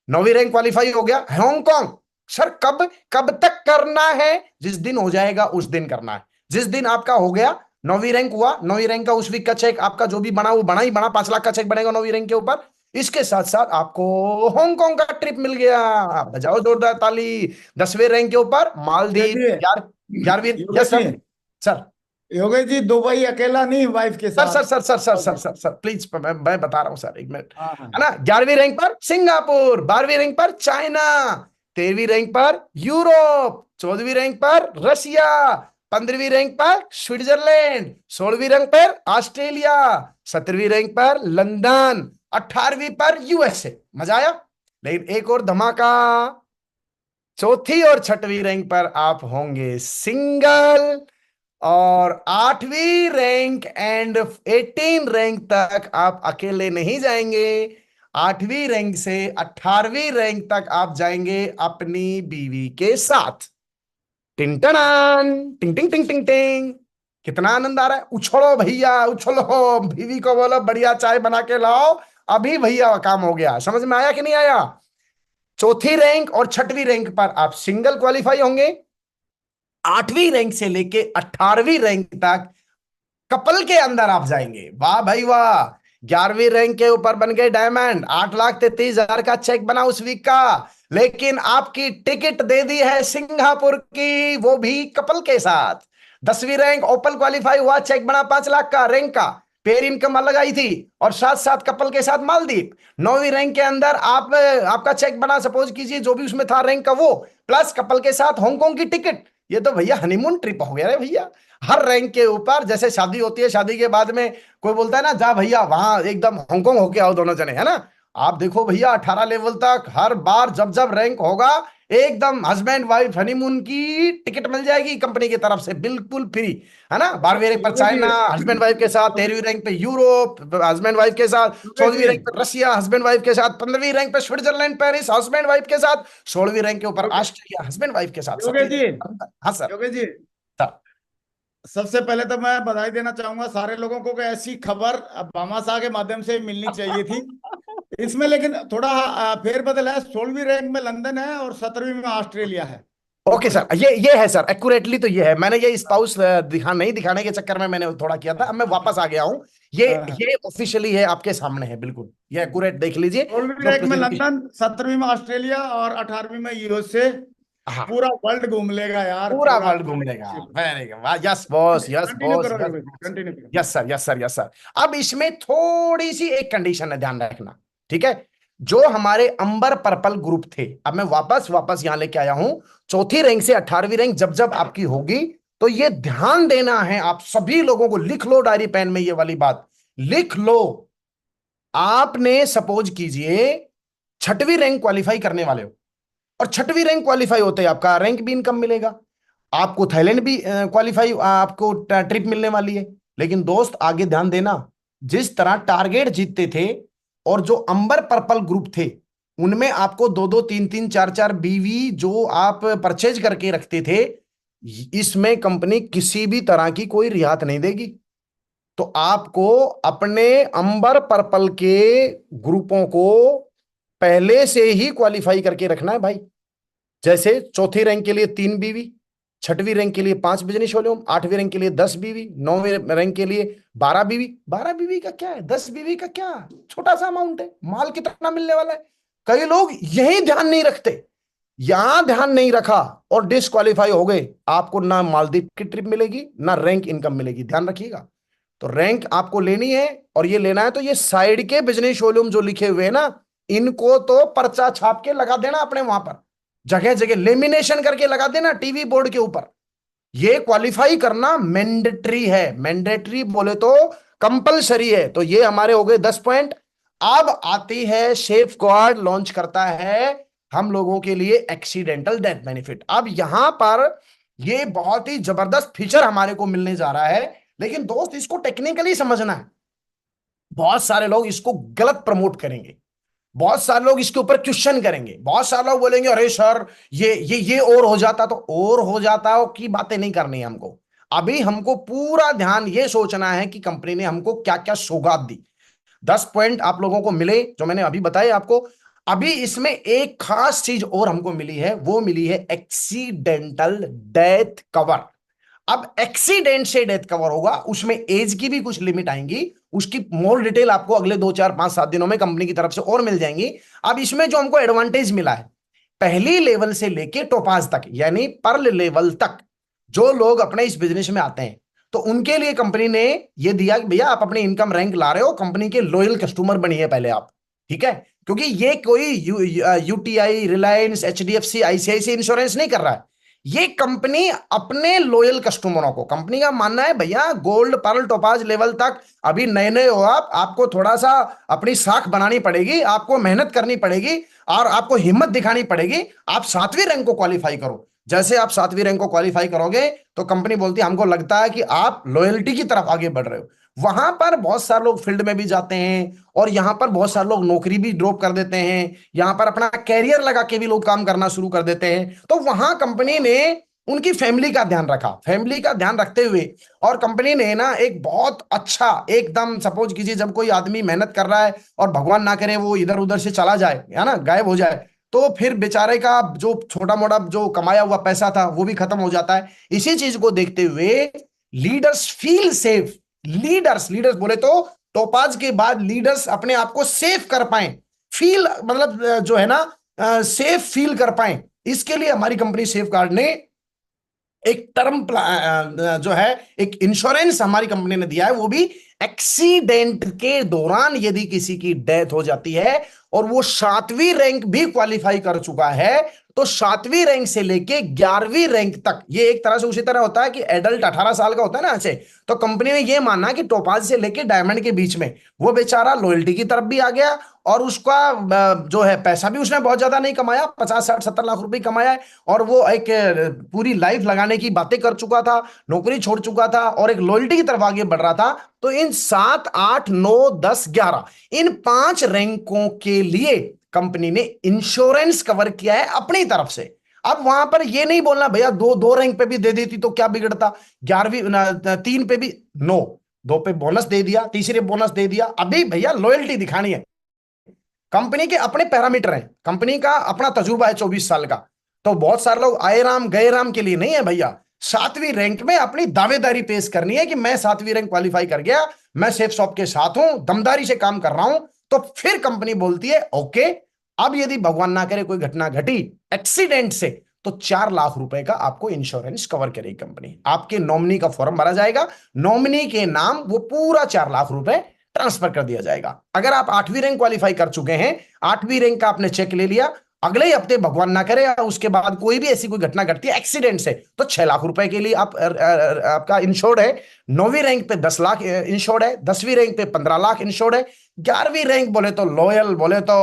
9वीं रैंक क्वालिफाई हो गया हांगकांग। सर कब कब तक करना है? जिस दिन हो जाएगा उस दिन करना है। जिस दिन आपका हो गया, 9वीं रैंक हुआ, 9वीं रैंक का उस वीक का चेक आपका जो भी बना वो बना ही बना, 5 लाख का चेक बनेगा 9वीं रैंक के ऊपर। इसके साथ साथ आपको हांगकांग का ट्रिप मिल गया, बजाओ जोरदार ताली। 10वें रैंक के ऊपर मालदीव, योगेश 11वीं। Yogesh yes sir. जी, सर योगेश जी दुबई अकेला नहीं, वाइफ के सर सर साथ। Sir sir sir sir sir sir please, मैं बता रहा हूं सर, एक मिनट, हाँ हाँ। है ना। 11वीं रैंक पर सिंगापुर, 12वीं रैंक पर चाइना, 13वीं रैंक पर यूरोप, 14वीं रैंक पर रशिया, 15वीं रैंक पर स्विट्जरलैंड, 16वीं रैंक पर ऑस्ट्रेलिया, 17वीं रैंक पर लंदन, 18वीं पर यूएसए। मजा आया? लेकिन एक और धमाका, 4थी और 6वीं रैंक पर आप होंगे सिंगल, और 8वीं रैंक एंड 18 रैंक तक आप अकेले नहीं जाएंगे। 8वीं रैंक से 18वीं रैंक तक आप जाएंगे अपनी बीवी के साथ। टिंग टनान, टिंग टिंग टिंग टिंग टिंग। कितना आनंद आ रहा है? उछलो भैया उछलो, बीवी को बोलो बढ़िया चाय बना के लाओ, अभी भैया काम हो गया। समझ में आया कि नहीं आया? 4थी रैंक और 6वीं रैंक पर आप सिंगल क्वालिफाई होंगे, 8वीं रैंक से लेके 18वीं रैंक तक कपल के अंदर आप जाएंगे। वाह भाई वाह। 11वीं रैंक के ऊपर बन गए डायमंड, 8,33,000 का चेक बना उस वीक का, लेकिन आपकी टिकट दे दी है सिंगापुर की, वो भी कपल के साथ। 10वीं रैंक ओपन क्वालिफाई हुआ, चेक बना 5 लाख का रैंक का, पेर इनकम अलग आई थी, और साथ साथ कपल के साथ मालदीव। 9वीं रैंक के अंदर आपका चेक बना, सपोज कीजिए जो भी उसमें था रैंक का वो, प्लस कपल के साथ हांगकांग की टिकट। ये तो भैया हनीमून ट्रिप हो गया रे भैया। हर रैंक के ऊपर, जैसे शादी होती है, शादी के बाद में कोई बोलता है ना जा भैया वहां एकदम हांगकांग होके आओ दोनों जने, है ना। आप देखो भैया 18 लेवल तक हर बार जब जब रैंक होगा, एकदम हस्बैंड वाइफ हनीमून की टिकट मिल जाएगी कंपनी की तरफ से, बिल्कुल फ्री, है ना। 12वीं रैंक पर Yogesh ji, China husband wife के साथ, 13वीं रैंक पे यूरोप हस्बैंड वाइफ के साथ, योगेश 14वीं जी, रैंक पर रशिया हस्बैंड वाइफ के साथ, 15वीं रैंक पे स्विट्जरलैंड पेरिस हस्बैंड वाइफ के साथ, 16वीं रैंक के ऊपर ऑस्ट्रेलिया हस्बैंड वाइफ के साथ। योगेश जी, हाँ सर। योगेश जी, सर सबसे पहले तो मैं बधाई देना चाहूंगा सारे लोगों को कि ऐसी खबर अब भामाशाह के माध्यम से मिलनी चाहिए थी। इसमें लेकिन थोड़ा फेरबदल है, 16वीं रैंक में लंदन है और 17वीं में ऑस्ट्रेलिया है। ओके सर, ये है सर, एक्यूरेटली तो ये है। मैंने ये स्पाउस दिखाने के चक्कर में मैंने थोड़ा किया था, अब मैं वापस आ गया हूँ। ये ऑफिशियली है, आपके सामने है, बिल्कुल ये एक्यूरेट देख लीजिए। 16वीं जो रैंक में प्रेजेंटेशन, लंदन, 17वीं में ऑस्ट्रेलिया और 18वीं में यूएसए। हाँ, पूरा वर्ल्ड घूम लेगा यार, पूरा पूरा। वर्ल्ड घूम लेगा। Very good, yes boss, yes continue boss, करो यस योगेश, बॉस, कंटिन्यू करो। Yes sir, yes sir, yes sir. अब इसमें थोड़ी सी एक कंडीशन है, ध्यान रखना, ठीक है। जो हमारे अंबर पर्पल ग्रुप थे, अब मैं वापस वापस यहां लेके आया हूं, चौथी रैंक से 18वीं रैंक जब जब आपकी होगी, तो ये ध्यान देना है आप सभी लोगों को, लिख लो डायरी पेन में, ये वाली बात लिख लो। आपने सपोज कीजिए छठवीं रैंक क्वालिफाई करने वाले हो, और छठवीं रैंक क्वालिफाई होते ही आपका रैंक भी इनकम मिलेगा, आपको थाईलैंड भी क्वालिफाई, आपको ट्रिप मिलने वाली है। लेकिन दोस्त आगे ध्यान देना, जिस तरह टारगेट जीतते थे, और जो अंबर पर्पल ग्रुप थे, उनमें आपको दो दो तीन तीन चार चार बीवी जो आप परचेज करके रखते थे, इसमें कंपनी किसी भी तरह की कोई रियायत नहीं देगी। तो आपको अपने अंबर पर्पल के ग्रुपों को पहले से ही क्वालिफाई करके रखना है भाई। जैसे चौथी रैंक के लिए 3 बीवी, छठवीं रैंक के लिए 5 बिजनेस वॉल्यूम, 8वीं रैंक के लिए 10 बीवी, 9वीं रैंक के लिए 12 बीवी। 12 बीवी का क्या है, 10 बीवी का क्या, छोटा सा अमाउंट है, माल कितना मिलने वाला है। कई लोग यही ध्यान नहीं रखते, यहां ध्यान नहीं रखा और डिस्क्वालीफाई हो गए, आपको ना मालदीव की ट्रिप मिलेगी ना रैंक इनकम मिलेगी, ध्यान रखिएगा। तो रैंक आपको लेनी है, और ये लेना है तो ये साइड के बिजनेस वॉल्यूम जो लिखे हुए हैं ना, इनको तो पर्चा छाप के लगा देना अपने वहां पर, जगह जगह लेमिनेशन करके लगा देना टीवी बोर्ड के ऊपर। ये क्वालिफाई करना मैंडेटरी है, मैंडेटरी बोले तो कंपलसरी है। तो ये हमारे हो गए 10 पॉइंट। अब आती है सेफ गार्ड लॉन्च करता है हम लोगों के लिए एक्सीडेंटल डेथ बेनिफिट। अब यहां पर ये बहुत ही जबरदस्त फीचर हमारे को मिलने जा रहा है, लेकिन दोस्त इसको टेक्निकली समझना है। बहुत सारे लोग इसको गलत प्रमोट करेंगे, बहुत सारे लोग इसके ऊपर क्वेश्चन करेंगे, बहुत सारे लोग बोलेंगे अरे सर ये और हो जाता, तो और हो जाता हो की बातें नहीं करनी है हमको। अभी हमको पूरा ध्यान ये सोचना है कि कंपनी ने हमको क्या क्या सौगात दी। 10 पॉइंट आप लोगों को मिले जो मैंने अभी बताए आपको। अभी इसमें एक खास चीज और हमको मिली है, वो मिली है एक्सीडेंटल डेथ कवर। अब एक्सीडेंट से डेथ कवर होगा, उसमें एज की भी कुछ लिमिट आएंगी, उसकी मोर डिटेल आपको अगले 2 4 5 7 दिनों में कंपनी की तरफ से और मिल जाएंगी। अब इसमें जो हमको एडवांटेज मिला है, पहली लेवल से लेके टोपाज तक, यानी पर्ल लेवल तक, जो लोग अपने इस बिजनेस में आते हैं, तो उनके लिए कंपनी ने यह दिया कि भैया आप अपने इनकम रैंक ला रहे हो, कंपनी के लॉयल कस्टमर बनिए पहले आप, ठीक है। क्योंकि ये कोई UTI, Reliance, HDFC, ICIC insurance नहीं कर रहा है, ये कंपनी अपने लॉयल कस्टमरों को, कंपनी का मानना है भैया गोल्ड, पर्ल, टोपाज लेवल तक अभी नए नए हो आप, आपको थोड़ा सा अपनी साख बनानी पड़ेगी, आपको मेहनत करनी पड़ेगी और आपको हिम्मत दिखानी पड़ेगी। आप 7वीं रैंक को क्वालिफाई करो, जैसे आप 7वीं रैंक को क्वालिफाई करोगे तो कंपनी बोलती है हमको लगता है कि आप लॉयल्टी की तरफ आगे बढ़ रहे हो। वहां पर बहुत सारे लोग फील्ड में भी जाते हैं, और यहां पर बहुत सारे लोग नौकरी भी ड्रॉप कर देते हैं, यहां पर अपना कैरियर लगा के भी लोग काम करना शुरू कर देते हैं। तो वहां कंपनी ने उनकी फैमिली का ध्यान रखा, फैमिली का ध्यान रखते हुए, और कंपनी ने ना एक बहुत अच्छा, एकदम सपोज कीजिए जब कोई आदमी मेहनत कर रहा है और भगवान ना करे वो इधर उधर से चला जाए, है ना, गायब हो जाए, तो फिर बेचारे का जो छोटा मोटा जो कमाया हुआ पैसा था वो भी खत्म हो जाता है। इसी चीज को देखते हुए leaders feel safe, leaders leaders बोले तो टोपाज के बाद लीडर्स अपने आप को सेफ कर पाए, फील मतलब जो है ना सेफ फील कर पाए, इसके लिए हमारी कंपनी सेफ गार्ड ने एक टर्म जो है, एक इंश्योरेंस हमारी कंपनी ने दिया है, वो भी एक्सीडेंट के दौरान यदि किसी की डेथ हो जाती है और वो 7वीं रैंक भी क्वालिफाई कर चुका है, तो 7वीं रैंक से लेके 11वीं रैंक तक, ये एक तरह से उसी तरह होता है कि एडल्ट 18 साल का होता है ना ऐसे, तो कंपनी ने ये माना कि टोपाज से लेके डायमंड के बीच में वो बेचारा लॉयल्टी की तरफ भी आ गया, और उसका जो है पैसा भी उसने बहुत ज्यादा नहीं कमाया, 50 60 70 लाख रुपए कमाया है, और वो एक पूरी लाइफ लगाने की बातें कर चुका था, नौकरी छोड़ चुका था और एक लॉयल्टी की तरफ आगे बढ़ रहा था। तो इन 7 8 9 10 11 इन 5 रैंकों के लिए कंपनी ने इंश्योरेंस कवर किया है अपनी तरफ से। अब वहां पर ये नहीं बोलना भैया दो दो रैंक पे भी दे देती तो क्या बिगड़ता, 11वीं 3 पे भी, नो, 2 पे बोनस दे दिया, तीसरे बोनस दे दिया। अभी भैया लॉयल्टी दिखानी है, कंपनी के अपने पैरामीटर हैं, कंपनी का अपना तजुर्बा है 24 साल का। तो बहुत सारे लोग आए राम गए राम के लिए नहीं है भैया, 7वीं रैंक में अपनी दावेदारी पेश करनी है कि मैं 7वीं रैंक क्वालिफाई कर गया, मैं सेफ शॉप के साथ हूं, दमदारी से काम कर रहा हूं। तो फिर कंपनी बोलती है ओके, अब यदि भगवान ना करे कोई घटना घटी एक्सीडेंट से, तो 4 लाख रुपए का आपको इंश्योरेंस कवर करेगी कंपनी। आपके नॉमिनी का फॉर्म भरा जाएगा, नॉमिनी के नाम वो पूरा 4 लाख रुपए ट्रांसफर कर दिया जाएगा। अगर आप 8वीं रैंक क्वालिफाई कर चुके हैं, 8वीं रैंक का आपने चेक ले लिया, अगले ही हफ्ते भगवान ना करे उसके बाद कोई भी ऐसी कोई घटना घटती है एक्सीडेंट से, तो 6 लाख रुपए के लिए आपका इंश्योर्ड है। 9वीं रैंक पे 10 लाख इंश्योर्ड है, 10वीं रैंक पे 15 लाख इंश्योर्ड है, 11वीं रैंक बोले तो लॉयल, बोले तो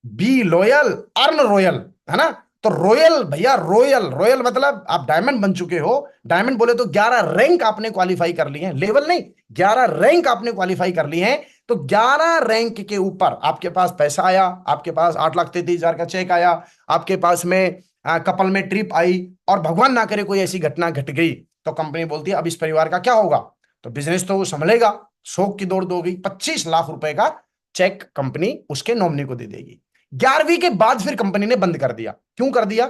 बी लॉयल अर्न रॉयल, है ना। तो रॉयल भैया, रॉयल रॉयल मतलब आप डायमंड बन चुके हो। डायमंड बोले तो 11 रैंक आपने क्वालिफाई कर लिए हैं, लेवल नहीं, 11 रैंक आपने क्वालिफाई कर लिए हैं। तो 11 रैंक के ऊपर आपके पास पैसा आया, आपके पास 8,33,000 का चेक आया, आपके पास में कपल में ट्रिप आई, और भगवान ना करे कोई ऐसी घटना घट गई, तो कंपनी बोलती है अब इस परिवार का क्या होगा। तो बिजनेस तो संभलेगा, शोक की दौड़ दोगी, 25 लाख रुपए का चेक कंपनी उसके नॉमिनी को दे देगी। 11वीं के बाद फिर कंपनी ने बंद कर दिया। क्यों कर दिया?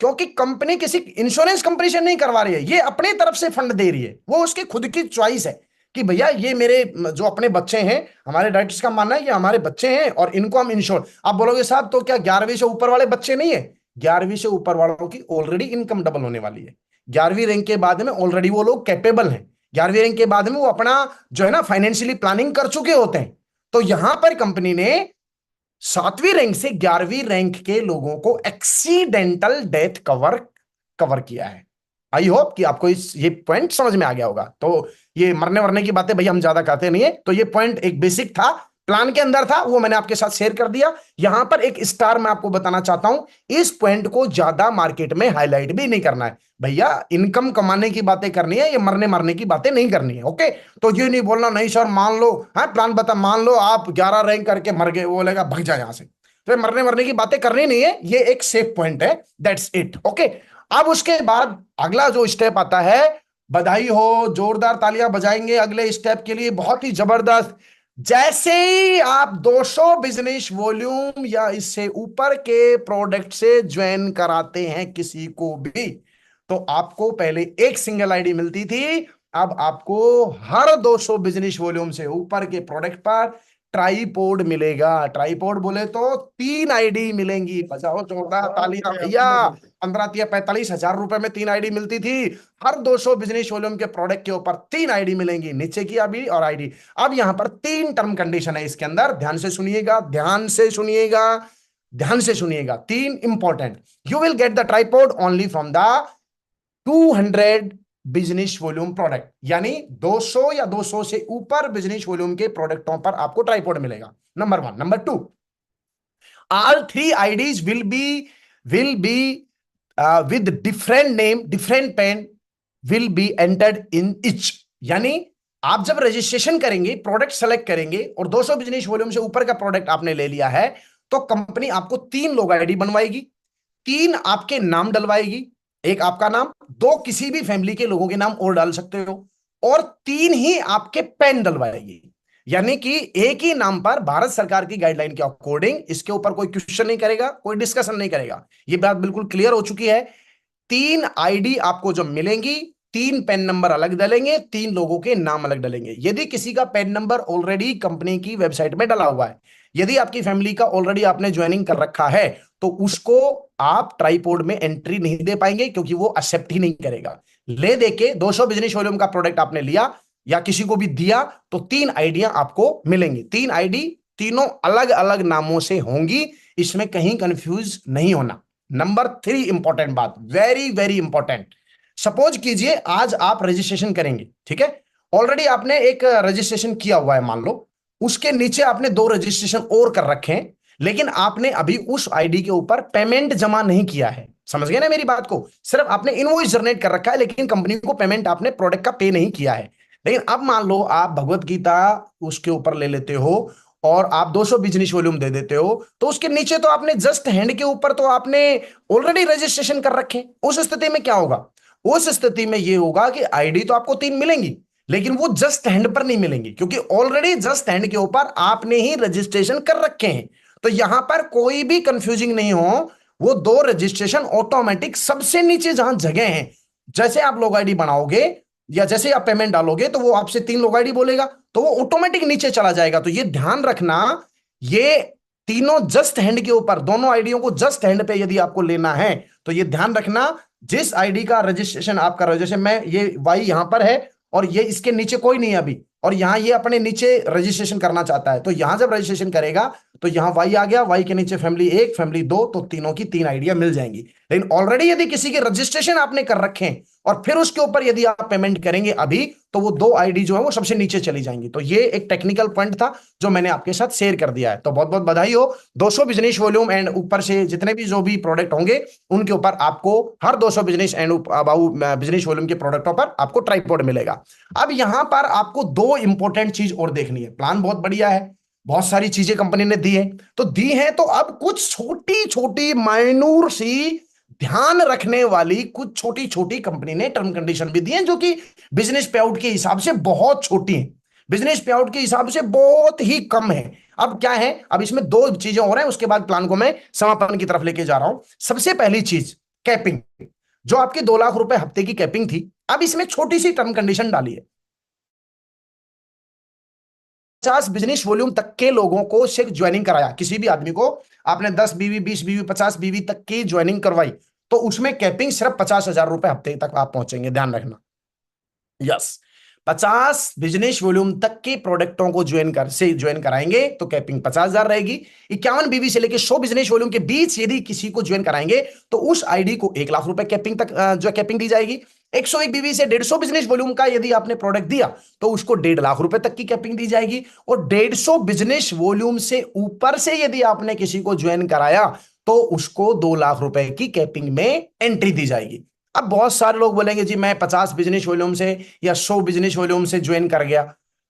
क्योंकि कंपनी किसी इंश्योरेंस कंपनी से नहीं करवा रही है, ये अपने तरफ से फंड दे रही है, वो उसकी खुद की चॉइस है कि भैया ये मेरे जो अपने बच्चे हैं, हमारे डायरेक्टर्स का मानना है कि हमारे बच्चे हैं और इनको हम इंश्योर। आप बोलोगे साहब तो क्या 11वीं से ऊपर वाले बच्चे नहीं है? 11वीं से ऊपर वालों की ऑलरेडी इनकम डबल होने वाली है। 11वीं रैंक के बाद में ऑलरेडी वो लोग कैपेबल हैं, 11वीं रैंक के बाद में वो अपना जो है ना फाइनेंशियली प्लानिंग कर चुके होते हैं। तो यहां पर कंपनी ने 7वीं रैंक से 11वीं रैंक के लोगों को एक्सीडेंटल डेथ कवर किया है। आई होप कि आपको ये पॉइंट समझ में आ गया होगा। तो ये मरने वरने की बातें भैया हम ज्यादा करते नहीं है, तो ये पॉइंट एक बेसिक था, प्लान के अंदर था, वो मैंने आपके साथ शेयर कर दिया। यहां पर एक स्टार मैं आपको बताना चाहता हूं, इस पॉइंट को ज्यादा मार्केट में हाईलाइट भी नहीं करना है भैया, इनकम कमाने की बातें करनी है, ये मरने मरने की बातें नहीं करनी है। ओके, तो ये नहीं बोलना नहीं सर मान लो, हाँ प्लान बता, मान लो आप 11 रैंक करके मर गए, वो बोलेगा भग जा यहां से, तो मरने मरने की बातें करनी नहीं है, ये एक सेफ पॉइंट है, दैट्स इट। ओके, अब उसके बाद अगला जो स्टेप आता है, बधाई हो, जोरदार तालियां बजाएंगे अगले स्टेप के लिए, बहुत ही जबरदस्त। जैसे ही आप 200 बिजनेस वॉल्यूम या इससे ऊपर के प्रोडक्ट से ज्वाइन कराते हैं किसी को भी, तो आपको पहले एक सिंगल आईडी मिलती थी, अब आपको हर 200 बिजनेस वॉल्यूम से ऊपर के प्रोडक्ट पर ट्राईपोड मिलेगा। ट्राईपोड बोले तो 3 आईडी मिलेंगी। बजाओ जोरदार तालियां भैया, 15-45 हजार रुपए में 3 आईडी मिलती थी। हर 200 बिजनेस वॉल्यूम के प्रोडक्ट के ऊपर 3 आईडी मिलेंगी, नीचे की अभी और आईडी। अब यहां पर 3 टर्म कंडीशन है इसके अंदर, ध्यान से सुनिएगा, ध्यान से सुनिएगा, ध्यान से सुनिएगा, 3 important. You will get the tripod only from the 200 business volume product, यानी 200 या 200 से ऊपर बिजनेस वॉल्यूम के प्रोडक्टों पर आपको ट्राइपॉड मिलेगा। Number 1। Number 2, all 3 IDs will be with different name, different pen will be entered in each। यानी आप जब रजिस्ट्रेशन करेंगे, प्रोडक्ट सेलेक्ट करेंगे और 200 बिजनेस वॉल्यूम से ऊपर का प्रोडक्ट आपने ले लिया है, तो कंपनी आपको 3 लोग आईडी बनवाएगी, 3 आपके नाम डलवाएगी, एक आपका नाम, 2 किसी भी फैमिली के लोगों के नाम और डाल सकते हो, और 3 ही आपके पेन डलवाएगी। यानी कि एक ही नाम पर भारत सरकार की गाइडलाइन के अकॉर्डिंग इसके ऊपर कोई क्वेश्चन नहीं करेगा, कोई डिस्कशन नहीं करेगा। ये बात बिल्कुल क्लियर हो चुकी है। 3 आईडी आपको जब मिलेंगी, 3 पेन नंबर अलग डलेंगे, 3 लोगों के नाम अलग डलेंगे। यदि किसी का पेन नंबर ऑलरेडी कंपनी की वेबसाइट में डला हुआ है, यदि आपकी फैमिली का ऑलरेडी आपने ज्वाइनिंग कर रखा है, तो उसको आप ट्राइपोड में एंट्री नहीं दे पाएंगे, क्योंकि वो एक्सेप्ट ही नहीं करेगा। ले देके 200 बिजनेस वॉल्यूम का प्रोडक्ट आपने लिया या किसी को भी दिया, तो 3 आईडियां आपको मिलेंगी। 3 आईडी तीनों अलग अलग नामों से होंगी, इसमें कहीं कंफ्यूज नहीं होना। नंबर 3 इंपॉर्टेंट बात, वेरी वेरी इंपॉर्टेंट। सपोज कीजिए आज आप रजिस्ट्रेशन करेंगे, ठीक है, ऑलरेडी आपने एक रजिस्ट्रेशन किया हुआ है, मान लो उसके नीचे आपने 2 रजिस्ट्रेशन और कर रखे हैं, लेकिन आपने अभी उस आईडी के ऊपर पेमेंट जमा नहीं किया है। समझ गए ना मेरी बात को? सिर्फ आपने इनवॉइस जनरेट कर रखा है, लेकिन कंपनी को पेमेंट आपने प्रोडक्ट का पे नहीं किया है। लेकिन अब मान लो आप भगवत गीता उसके ऊपर ले लेते हो और आप 200 बिजनेस वॉल्यूम दे देते हो, तो उसके नीचे तो आपने जस्ट हैंड के ऊपर तो आपने ऑलरेडी रजिस्ट्रेशन कर रखे। उस स्थिति में क्या होगा? उस स्थिति में यह होगा कि आईडी तो आपको 3 मिलेंगी, लेकिन वो जस्ट हैंड पर नहीं मिलेंगी, क्योंकि ऑलरेडी जस्ट हैंड के ऊपर आपने ही रजिस्ट्रेशन कर रखे हैं। तो यहां पर कोई भी कंफ्यूजिंग नहीं हो, वो 2 रजिस्ट्रेशन ऑटोमेटिक सबसे नीचे जहां जगह है, जैसे आप लोग आईडी बनाओगे या जैसे आप पेमेंट डालोगे, तो वो आपसे 3 लोग आईडी बोलेगा, तो वो ऑटोमेटिक नीचे चला जाएगा। तो ये ध्यान रखना, ये तीनों जस्ट हैंड के ऊपर, दोनों आईडियों को जस्ट हैंड पे यदि आपको लेना है तो ये ध्यान रखना, जिस आईडी का रजिस्ट्रेशन आपका रजिस्ट्रेशन में ये वाई यहां पर है और ये इसके नीचे कोई नहीं है अभी, और यहां ये अपने नीचे रजिस्ट्रेशन करना चाहता है, तो यहां जब रजिस्ट्रेशन करेगा तो यहां वाई आ गया, वाई के नीचे फैमिली 1 फैमिली 2, तो तीनों की 3 आइडिया मिल जाएंगी। लेकिन ऑलरेडी यदि किसी के रजिस्ट्रेशन आपने कर रखे हैं और फिर उसके ऊपर यदि आप पेमेंट करेंगे अभी, तो वो 2 आईडी जो है वो सबसे नीचे चली जाएंगी। तो ये एक टेक्निकल पॉइंट था जो मैंने आपके साथ शेयर कर दिया है। तो बहुत बहुत बधाई हो, 200 बिजनेस वॉल्यूम एंड ऊपर से जितने भी जो भी प्रोडक्ट होंगे उनके ऊपर आपको हर 200 बिजनेस एंड बिजनेस वॉल्यूम के प्रोडक्टों पर आपको ट्राइपॉड मिलेगा। अब यहां पर आपको 2 इंपॉर्टेंट चीज और देखनी है। प्लान बहुत बढ़िया है, बहुत सारी चीजें कंपनी ने दी है, तो दी है, तो अब कुछ छोटी छोटी माइनूर सी ध्यान रखने वाली कुछ छोटी छोटी कंपनी ने टर्म कंडीशन भी दी है, जो कि बिजनेस पे आउट के हिसाब से बहुत छोटी है, बिजनेस पे आउट के हिसाब से बहुत ही कम है। अब क्या है, अब इसमें 2 चीजें और हैं, उसके बाद प्लान को मैं समापन की तरफ लेके जा रहा हूं। सबसे पहली चीज कैपिंग, जो आपकी 2 लाख रुपए हफ्ते की कैपिंग थी, अब इसमें छोटी सी टर्म कंडीशन डाली है। 50 बिजनेस वॉल्यूम तक के लोगों को सिर्फ ज्वाइनिंग कराया, किसी भी आदमी को आपने 10 बीवी 20 बीवी 50 बीवी तक की ज्वाइनिंग करवाई, तो उसमें कैपिंग सिर्फ 50,000 रुपए हफ्ते तक आप पहुंचेंगे, ध्यान रखना। यस, 50 बिजनेस वॉल्यूम तक के प्रोडक्टों को ज्वाइन कराएंगे तो कैपिंग 50,000 रहेगी। 51 बीवी से लेकर 100 बिजनेस वॉल्यूम के बीच यदि किसी को ज्वाइन कराएंगे तो उस आईडी को 1 लाख रुपए कैपिंग तक जो कैपिंग दी जाएगी। 101 बीवी से 150 बिजनेस वॉल्यूम का यदि आपने प्रोडक्ट दिया तो उसको 1.5 लाख रुपए तक की कैपिंग दी जाएगी। और 150 बिजनेस वॉल्यूम से ऊपर से यदि आपने किसी को ज्वाइन कराया तो उसको 2 लाख रुपए की कैपिंग में एंट्री दी जाएगी। अब बहुत सारे लोग बोलेंगे जी मैं 50 बिजनेस वॉल्यूम से या 100 बिजनेस वॉल्यूम से ज्वाइन कर गया,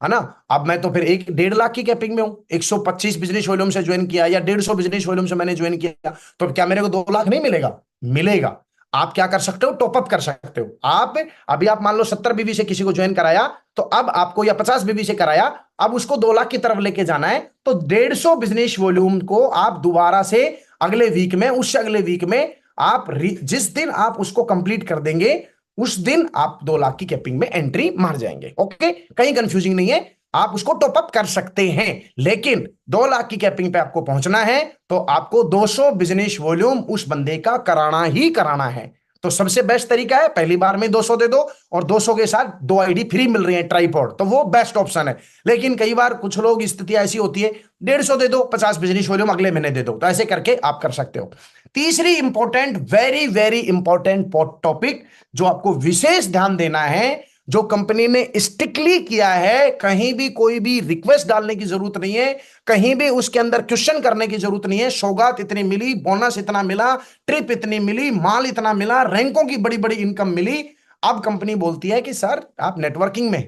है ना, अब मैं तो फिर 1.5 लाख की कैपिंग में हूं। 125 बिजनेस वॉल्यूम से ज्वाइन किया या 150 बिजनेस वॉल्यूम से मैंने ज्वाइन किया, तो क्या मेरे को 2 लाख नहीं मिलेगा? मिलेगा। आप क्या कर सकते हो, टॉपअप कर सकते हो। आप अभी आप मान लो 70 बीवी से किसी को ज्वाइन कराया, तो अब आपको, या 50 बीवी से कराया, अब उसको 2 लाख की तरफ लेके जाना है, तो 150 बिजनेस वॉल्यूम को आप दोबारा से अगले वीक में, उससे अगले वीक में आप जिस दिन आप उसको कंप्लीट कर देंगे उस दिन आप 2 लाख की कैपिंग में एंट्री मार जाएंगे। ओके, कहीं कंफ्यूजिंग नहीं है, आप उसको टॉप अप कर सकते हैं, लेकिन 2 लाख की कैपिंग पे आपको पहुंचना है तो आपको 200 बिजनेस वॉल्यूम उस बंदे का कराना ही कराना है। तो सबसे बेस्ट तरीका है, पहली बार में 200 दे दो और 200 के साथ 2 आईडी फ्री मिल रही है ट्राइपॉड, तो वो बेस्ट ऑप्शन है। लेकिन कई बार कुछ लोग स्थिति ऐसी होती है 150 दे दो, 50 बिजनेस वॉल्यूम अगले महीने दे दो, तो ऐसे करके आप कर सकते हो। तीसरी important, very very important topic जो आपको विशेष ध्यान देना है, जो कंपनी ने स्ट्रिक्टली किया है, कहीं भी कोई भी रिक्वेस्ट डालने की जरूरत नहीं है, कहीं भी उसके अंदर क्वेश्चन करने की जरूरत नहीं है। सौगात इतनी मिली, बोनस इतना मिला, ट्रिप इतनी मिली, माल इतना मिला, रैंकों की बड़ी बड़ी इनकम मिली। अब कंपनी बोलती है कि सर आप नेटवर्किंग में,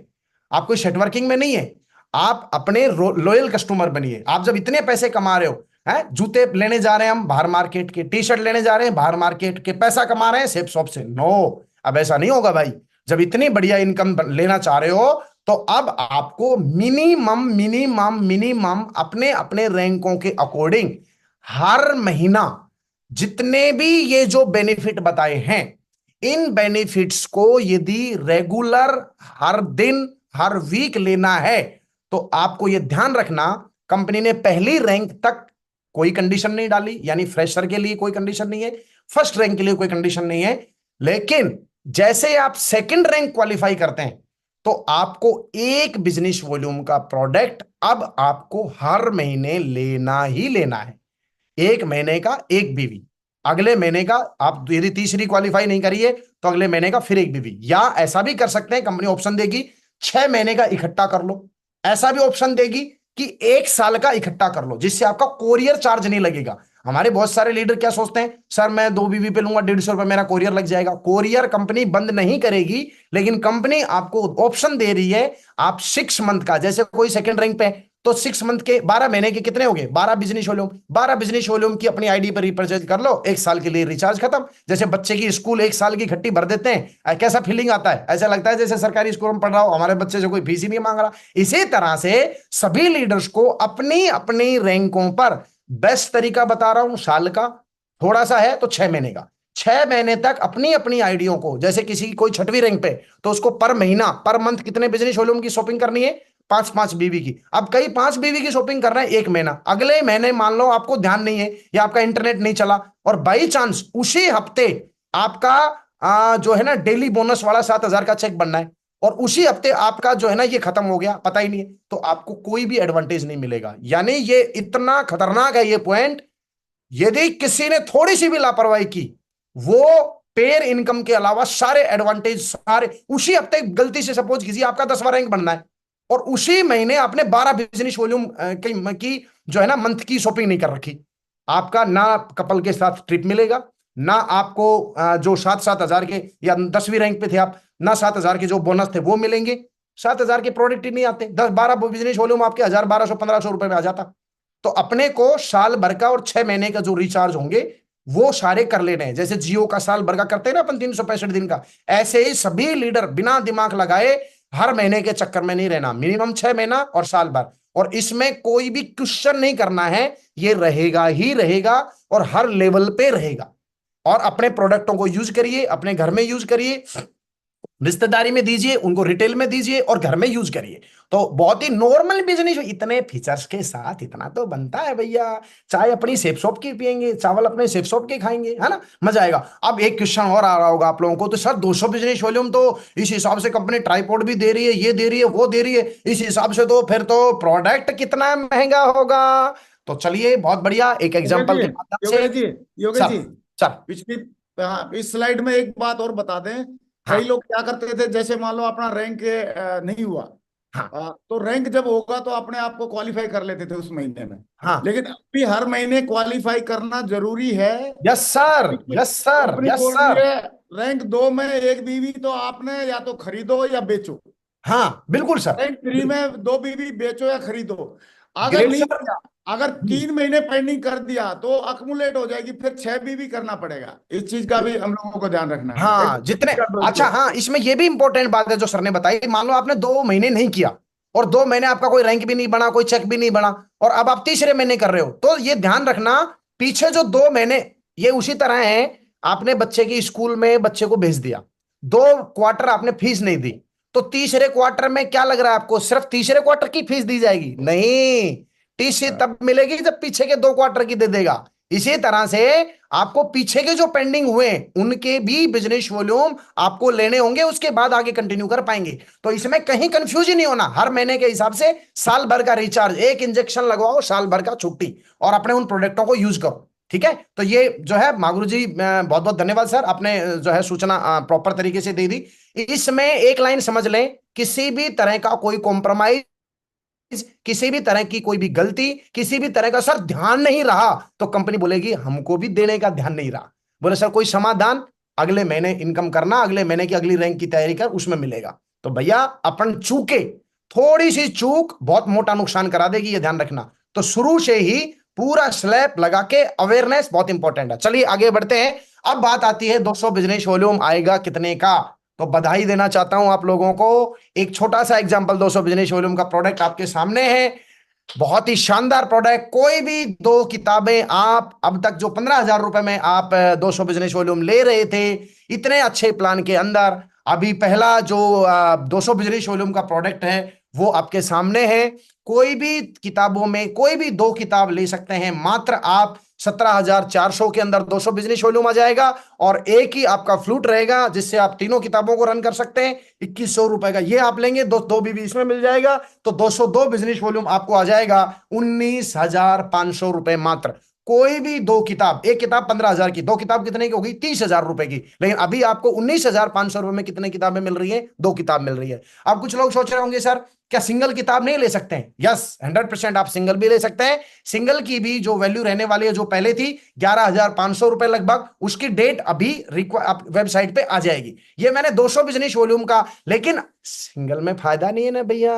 आप कोई शेटवर्किंग में नहीं है, आप अपने लॉयल कस्टमर बनिए। आप जब इतने पैसे कमा रहे हो, है, जूते लेने जा रहे हैं हम बाहर मार्केट के, टी शर्ट लेने जा रहे हैं बाहर मार्केट के, पैसा कमा रहे हैं सेफ शॉप से, नो, अब ऐसा नहीं होगा भाई। जब इतनी बढ़िया इनकम लेना चाह रहे हो तो अब आपको मिनिमम मिनिमम मिनिमम अपने अपने रैंकों के अकॉर्डिंग हर महीना जितने भी ये जो बेनिफिट बताए हैं, इन बेनिफिट्स को यदि रेगुलर हर दिन हर वीक लेना है तो आपको यह ध्यान रखना, कंपनी ने पहली रैंक तक कोई कंडीशन नहीं डाली, यानी फ्रेशर के लिए कोई कंडीशन नहीं है, फर्स्ट रैंक के लिए कोई कंडीशन नहीं है, लेकिन जैसे आप सेकंड रैंक क्वालिफाई करते हैं तो आपको 1 बिजनेस वॉल्यूम का प्रोडक्ट अब आपको हर महीने लेना ही लेना है। 1 महीने का 1 बीवी, अगले महीने का आप यदि तीसरी क्वालिफाई नहीं करिए तो अगले महीने का फिर 1 बीवी, या ऐसा भी कर सकते हैं, कंपनी ऑप्शन देगी 6 महीने का इकट्ठा कर लो, ऐसा भी ऑप्शन देगी कि 1 साल का इकट्ठा कर लो, जिससे आपका कोरियर चार्ज नहीं लगेगा। हमारे बहुत सारे लीडर क्या सोचते हैं, सर मैं 2 बीवी पे लूंगा 150 रुपए मेरा कोरियर लग जाएगा। कोरियर कंपनी बंद नहीं करेगी, लेकिन कंपनी आपको ऑप्शन दे रही है, आप 6 मंथ का, जैसे कोई सेकंड रैंक पे तो 6 मंथ के 12 महीने के कितने हो गए, 12 बिजनेस वॉल्यूम, 12 बिजनेस वॉल्यूम की अपनी आईडी पर रिपर्चेज कर लो, 1 साल के लिए रिचार्ज खत्म। जैसे बच्चे की स्कूल 1 साल की इकट्ठी भर देते हैं, कैसा फीलिंग आता है, ऐसा लगता है जैसे सरकारी स्कूल में पढ़ रहा हो, हमारे बच्चे से कोई फीस ही नहीं मांग रहा। इसी तरह से सभी लीडर्स को अपनी अपनी रैंकों पर बेस्ट तरीका बता रहा हूं, साल का थोड़ा सा है तो 6 महीने का, 6 महीने तक अपनी अपनी आईडियों को, जैसे किसी की कोई 6वीं रैंक पे तो उसको पर महीना, पर मंथ कितने बिजनेस वॉल्यूम की शॉपिंग करनी है, पांच पांच बीवी की। अब कई 5 बीवी की शॉपिंग कर रहे हैं 1 महीना, अगले महीने मान लो आपको ध्यान नहीं है या आपका इंटरनेट नहीं चला और बाई चांस उसी हफ्ते आपका जो है ना डेली बोनस वाला 7,000 का चेक बनना है और उसी हफ्ते आपका जो है ना ये खत्म हो गया, पता ही नहीं है, तो आपको कोई भी एडवांटेज नहीं मिलेगा। यानी ये इतना खतरनाक है ये पॉइंट, यदि किसी ने थोड़ी सी भी लापरवाही की, वो पेयर इनकम के अलावा सारे एडवांटेज सारे उसी हफ्ते, गलती से सपोज कीजिए आपका 10वां रैंक बनना है और उसी महीने आपने 12 बिजनेस वॉल्यूम की जो है ना मंथ की शॉपिंग नहीं कर रखी, आपका ना कपल के साथ ट्रिप मिलेगा, ना आपको जो 7,000 के या 10वीं रैंक पे थे आप, ना 7,000 के जो बोनस थे वो मिलेंगे। 7,000 के प्रोडक्ट ही नहीं आते, 10-12 बिजनेस वॉल्यूम आपके 1,000, 1,200, 1,500 रुपए में आ जाता। तो अपने को साल भर का और 6 महीने का जो रिचार्ज होंगे वो सारे कर लेने हैं। जैसे जियो का साल भर का करते हैं ना अपन 365 दिन का, ऐसे ही सभी लीडर बिना दिमाग लगाए हर महीने के चक्कर में नहीं रहना, मिनिमम 6 महीना और साल भर, और इसमें कोई भी क्वेश्चन नहीं करना है, ये रहेगा ही रहेगा और हर लेवल पे रहेगा। और अपने प्रोडक्टों को यूज करिए, अपने घर में यूज करिए, रिश्तेदारी में दीजिए, उनको रिटेल में दीजिए और घर में यूज करिए। तो बहुत ही नॉर्मल बिजनेस, इतने फीचर्स के साथ इतना तो बनता है भैया। चाय अपनी सेफ शॉप की पियेंगे, चावल अपने सेफ शॉप के खाएंगे, है ना, मजा आएगा। अब एक क्वेश्चन और आ रहा होगा आप लोगों को, तो सर 200 बिजनेस वॉल्यूम तो इस हिसाब से कंपनी ट्राइपॉड भी दे रही है, ये दे रही है, वो दे रही है, इस हिसाब से तो फिर तो प्रोडक्ट कितना महंगा होगा। तो चलिए बहुत बढ़िया एक एग्जाम्पल के माध्यम से। योगेश जी, योगेश सर जी, सर पिछली, हाँ, इस स्लाइड में एक बात और बता दें। हाँ कई लोग क्या करते थे, जैसे मान लो अपना रैंक नहीं हुआ, हाँ तो रैंक जब होगा तो अपने आप को क्वालिफाई कर लेते थे उस महीने में। हाँ, लेकिन अभी हर महीने क्वालिफाई करना जरूरी है। Yes sir, yes sir, company yes बोल रही सर। है रैंक 2 में एक बीवी तो आपने या तो खरीदो या बेचो, हाँ बिल्कुल सर, रैंक 3 में 2 बीवी बेचो या खरीदो। अगर ग्रेट नहीं सर। किया, अगर 3 महीने पेंडिंग कर दिया तो अकुमुलेट हो जाएगी, फिर 6 बीवी करना पड़ेगा। इस चीज का भी हम लोगों को ध्यान रखना है। हाँ जितने, कर दो अच्छा इसको। हाँ, इसमें ये भी इंपॉर्टेंट बात है जो सर ने बताई, मान लो आपने 2 महीने नहीं किया और 2 महीने आपका कोई रैंक भी नहीं बना, कोई चेक भी नहीं बना, और अब आप तीसरे महीने कर रहे हो, तो ये ध्यान रखना पीछे जो 2 महीने, ये उसी तरह है, आपने बच्चे की स्कूल में बच्चे को भेज दिया, 2 क्वार्टर आपने फीस नहीं दी, तो तीसरे क्वार्टर में क्या लग रहा है आपको सिर्फ तीसरे क्वार्टर की फीस दी जाएगी? नहीं, टीसी तब मिलेगी जब पीछे के 2 क्वार्टर की दे देगा। इसी तरह से आपको पीछे के जो पेंडिंग हुए उनके भी बिजनेस वॉल्यूम आपको लेने होंगे, उसके बाद आगे कंटिन्यू कर पाएंगे। तो इसमें कहीं कंफ्यूज ही नहीं होना, हर महीने के हिसाब से साल भर का रिचार्ज, एक इंजेक्शन लगवाओ, साल भर का छुट्टी, और अपने उन प्रोडक्टों को यूज करो। ठीक है, तो ये जो है मागुरु जी बहुत बहुत धन्यवाद सर, आपने जो है सूचना प्रॉपर तरीके से दे दी। इसमें एक लाइन समझ लें, किसी भी तरह का कोई कॉम्प्रोमाइज, किसी भी तरह की कोई भी गलती, किसी भी तरह का सर ध्यान नहीं रहा तो कंपनी बोलेगी हमको भी देने का ध्यान नहीं रहा। बोले सर कोई समाधान, अगले महीने इनकम करना, अगले महीने की अगली रैंक की तैयारी कर, उसमें मिलेगा। तो भैया अपन चूके, थोड़ी सी चूक बहुत मोटा नुकसान करा देगी, ये ध्यान रखना। तो शुरू से ही पूरा स्लैब लगा के अवेयरनेस बहुत इंपॉर्टेंट है। चलिए आगे बढ़ते हैं। अब बात आती है 200 बिजनेस वॉल्यूम आएगा कितने का। तो बधाई देना चाहता हूं आप लोगों को, एक छोटा सा एग्जांपल 200 बिजनेस वॉल्यूम का प्रोडक्ट आपके सामने है, बहुत ही शानदार प्रोडक्ट। कोई भी 2 किताबें आप अब तक जो 15,000 रुपए में आप 200 बिजनेस वॉल्यूम ले रहे थे, इतने अच्छे प्लान के अंदर अभी पहला जो 200 बिजनेस वॉल्यूम का प्रोडक्ट है वो आपके सामने है। कोई भी किताबों में कोई भी 2 किताब ले सकते हैं, मात्र आप 17,400 के अंदर 200 बिजनेस वॉल्यूम आ जाएगा, और एक ही आपका फ्लूट रहेगा जिससे आप तीनों किताबों को रन कर सकते हैं। 2,100 रुपए का ये आप लेंगे, दो बीबी इसमें मिल जाएगा, तो 202 बिजनेस वॉल्यूम आपको आ जाएगा 19,500 रुपए मात्र। कोई भी 2 किताब, एक किताब 15,000 की, 2 किताब कितने की होगी? 30,000 रुपए की, लेकिन अभी आपको 19,500 रुपए में कितने किताबें मिल रही है? 2 किताब मिल रही है। अब कुछ लोग सोच रहे होंगे सर क्या सिंगल किताब नहीं ले सकते हैं? यस, 100% आप सिंगल भी ले सकते हैं। सिंगल की भी जो वैल्यू रहने वाली है, जो पहले थी 11,500 रुपए लगभग, उसकी डेट अभी वेबसाइट पे आ जाएगी। ये मैंने 200 बिजनेस वॉल्यूम का, लेकिन सिंगल में फायदा नहीं है ना भैया।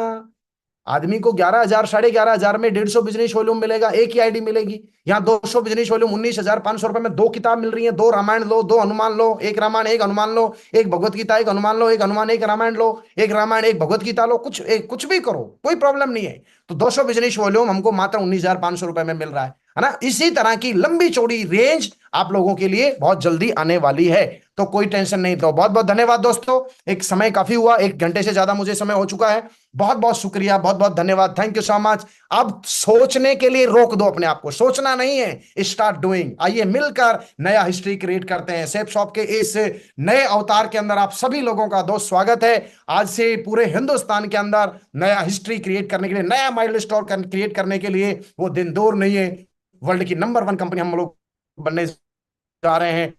आदमी को 11,000 11,500 में 150 बिजनेस वॉल्यूम मिलेगा, एक ही आईडी मिलेगी। यहाँ 200 बिजनेस वॉल्यूम 19,500 रुपए में 2 किताब मिल रही है, 2 रामायण लो, 2 हनुमान लो, एक रामायण एक हनुमान लो, एक भगवत गीता एक हनुमान लो, एक हनुमान एक रामायण लो, एक रामायण एक भगवत गीता लो, कुछ भी करो, कोई प्रॉब्लम नहीं है। तो 200 बिजनेस वॉल्यूम हमको मात्र 19,500 रुपए में मिल रहा है ना। इसी तरह की लंबी चौड़ी रेंज आप लोगों के लिए बहुत जल्दी आने वाली है, तो कोई टेंशन नहीं। तो बहुत बहुत धन्यवाद दोस्तों, एक समय काफी हुआ, 1 घंटे से ज्यादा मुझे समय हो चुका है। बहुत बहुत शुक्रिया, बहुत बहुत धन्यवाद, थैंक यू सो मच। अब सोचने के लिए रोक दो अपने आप को, सोचना नहीं है, स्टार्ट डूइंग। आइए मिलकर नया हिस्ट्री क्रिएट करते हैं। सेफ शॉप के इस नए अवतार के अंदर आप सभी लोगों का दोस्त स्वागत है। आज से पूरे हिंदुस्तान के अंदर नया हिस्ट्री क्रिएट करने के लिए, नया माइलस्टोन क्रिएट करने के लिए वो दिन दूर नहीं है। वर्ल्ड की नंबर 1 कंपनी हम लोग बनने जा रहे हैं।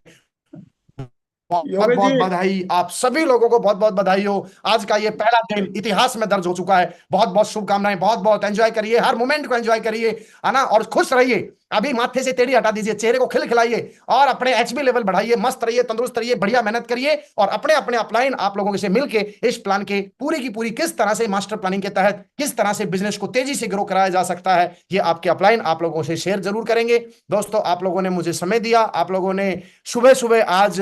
बहुत योगेश बहुत जी, बधाई, आप सभी लोगों को बहुत बहुत बधाई हो। आज का ये पहला दिन इतिहास में दर्ज हो चुका है। बहुत बहुत शुभकामनाएं, बहुत बहुत एंजॉय करिए, हर मोमेंट को एंजॉय करिए, है ना, और खुश रहिए। अभी माथे से टेढ़ी हटा दीजिए, चेहरे को खिलाइए और अपने एचबी लेवल बढ़ाइए, मस्त रहिए, तंदुरुस्त रहिए, बढ़िया मेहनत करिए और अपने अपने अपलाइन आप लोगों से मिलके इस प्लान के पूरी की पूरी किस तरह से मास्टर प्लानिंग के तहत किस तरह से बिजनेस को तेजी से ग्रो कराया जा सकता है, ये आपके अपलाइन आप लोगों से शेयर जरूर करेंगे। दोस्तों, आप लोगों ने मुझे समय दिया, आप लोगों ने सुबह सुबह आज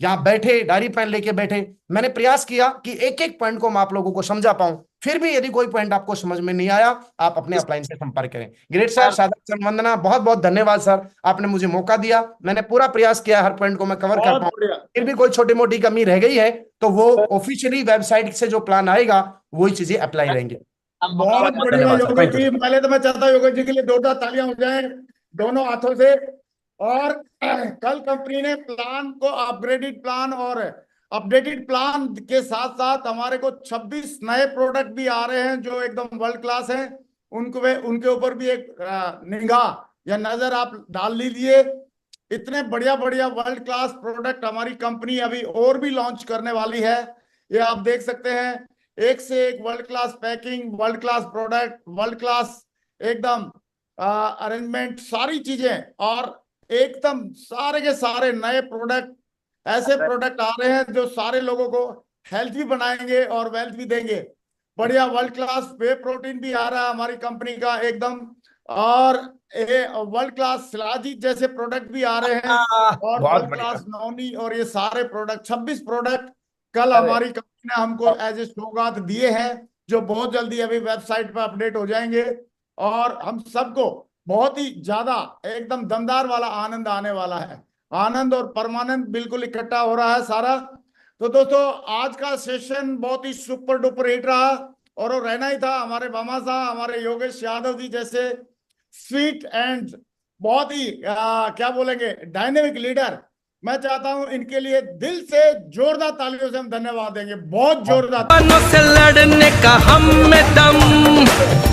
यहां बैठे, डायरी पेन लेके बैठे। मैंने प्रयास किया कि एक एक पॉइंट को मैं आप लोगों को समझा पाऊं। फिर भी यदि कोई पॉइंट आपको समझ में नहीं आया, आप अपने अपलाइन से संपर्क करें। ग्रेट सर, सादर वंदना, बहुत बहुत धन्यवाद सर, आपने मुझे मौका दिया। मैंने पूरा प्रयास किया हर पॉइंट को मैं कवर कर बहुत पाऊं। बढ़िया। फिर भी कोई छोटी मोटी कमी रह गई है तो वो ऑफिशियली वेबसाइट से जो प्लान आएगा वही चीजें अप्लाई रहेंगे। बहुत बढ़िया धन्यवाद सर, योगेश थैंक यू। जी, पहले तो मैं चाहता हूँ योगेश जी के लिए जोरदार तालियां हो जाए दोनों हाथों से। और कल कंपनी ने प्लान को अपग्रेडेड प्लान और अपडेटेड प्लान के साथ साथ हमारे को 26 नए प्रोडक्ट भी आ रहे हैं जो एकदम वर्ल्ड क्लास हैं। उनके ऊपर भी एक निगाह या नजर आप डाल लीजिए। इतने बढ़िया बढ़िया वर्ल्ड क्लास प्रोडक्ट हमारी कंपनी अभी और भी लॉन्च करने वाली है। ये आप देख सकते हैं, एक से एक world class packing, world class product, world class एकदम अरेंजमेंट, सारी चीजें, और एकदम सारे के सारे नए प्रोडक्ट, ऐसे प्रोडक्ट आ रहे हैं जो सारे लोगों को हेल्थ भी बनाएंगे और वेल्थ भी देंगे। बढ़िया वर्ल्ड क्लास वे प्रोटीन भी आ रहा है हमारी कंपनी का एकदम, और वर्ल्ड क्लास शिलाजीत जैसे प्रोडक्ट भी आ रहे हैं, और बहुत वर्ल्ड बढ़िया। क्लास नौनी, और ये सारे प्रोडक्ट 26 प्रोडक्ट कल अरे हमारी कंपनी ने हमको एज ए सौगात दिए हैं, जो बहुत जल्दी अभी वेबसाइट पर अपडेट हो जाएंगे। और हम सबको बहुत ही ज्यादा एकदम दमदार वाला आनंद आने वाला है। आनंद और परमानंद बिल्कुल इकट्ठा हो रहा है सारा। तो दोस्तों, आज का सेशन बहुत ही सुपर डुपर हिट रहा, और वो रहना ही था। हमारे भामा साहब, हमारे योगेश यादव जी जैसे स्वीट एंड बहुत ही क्या बोलेंगे, डायनेमिक लीडर, मैं चाहता हूं इनके लिए दिल से जोरदार तालियों से हम धन्यवाद देंगे, बहुत जोरदार। से लड़ने का हम में दम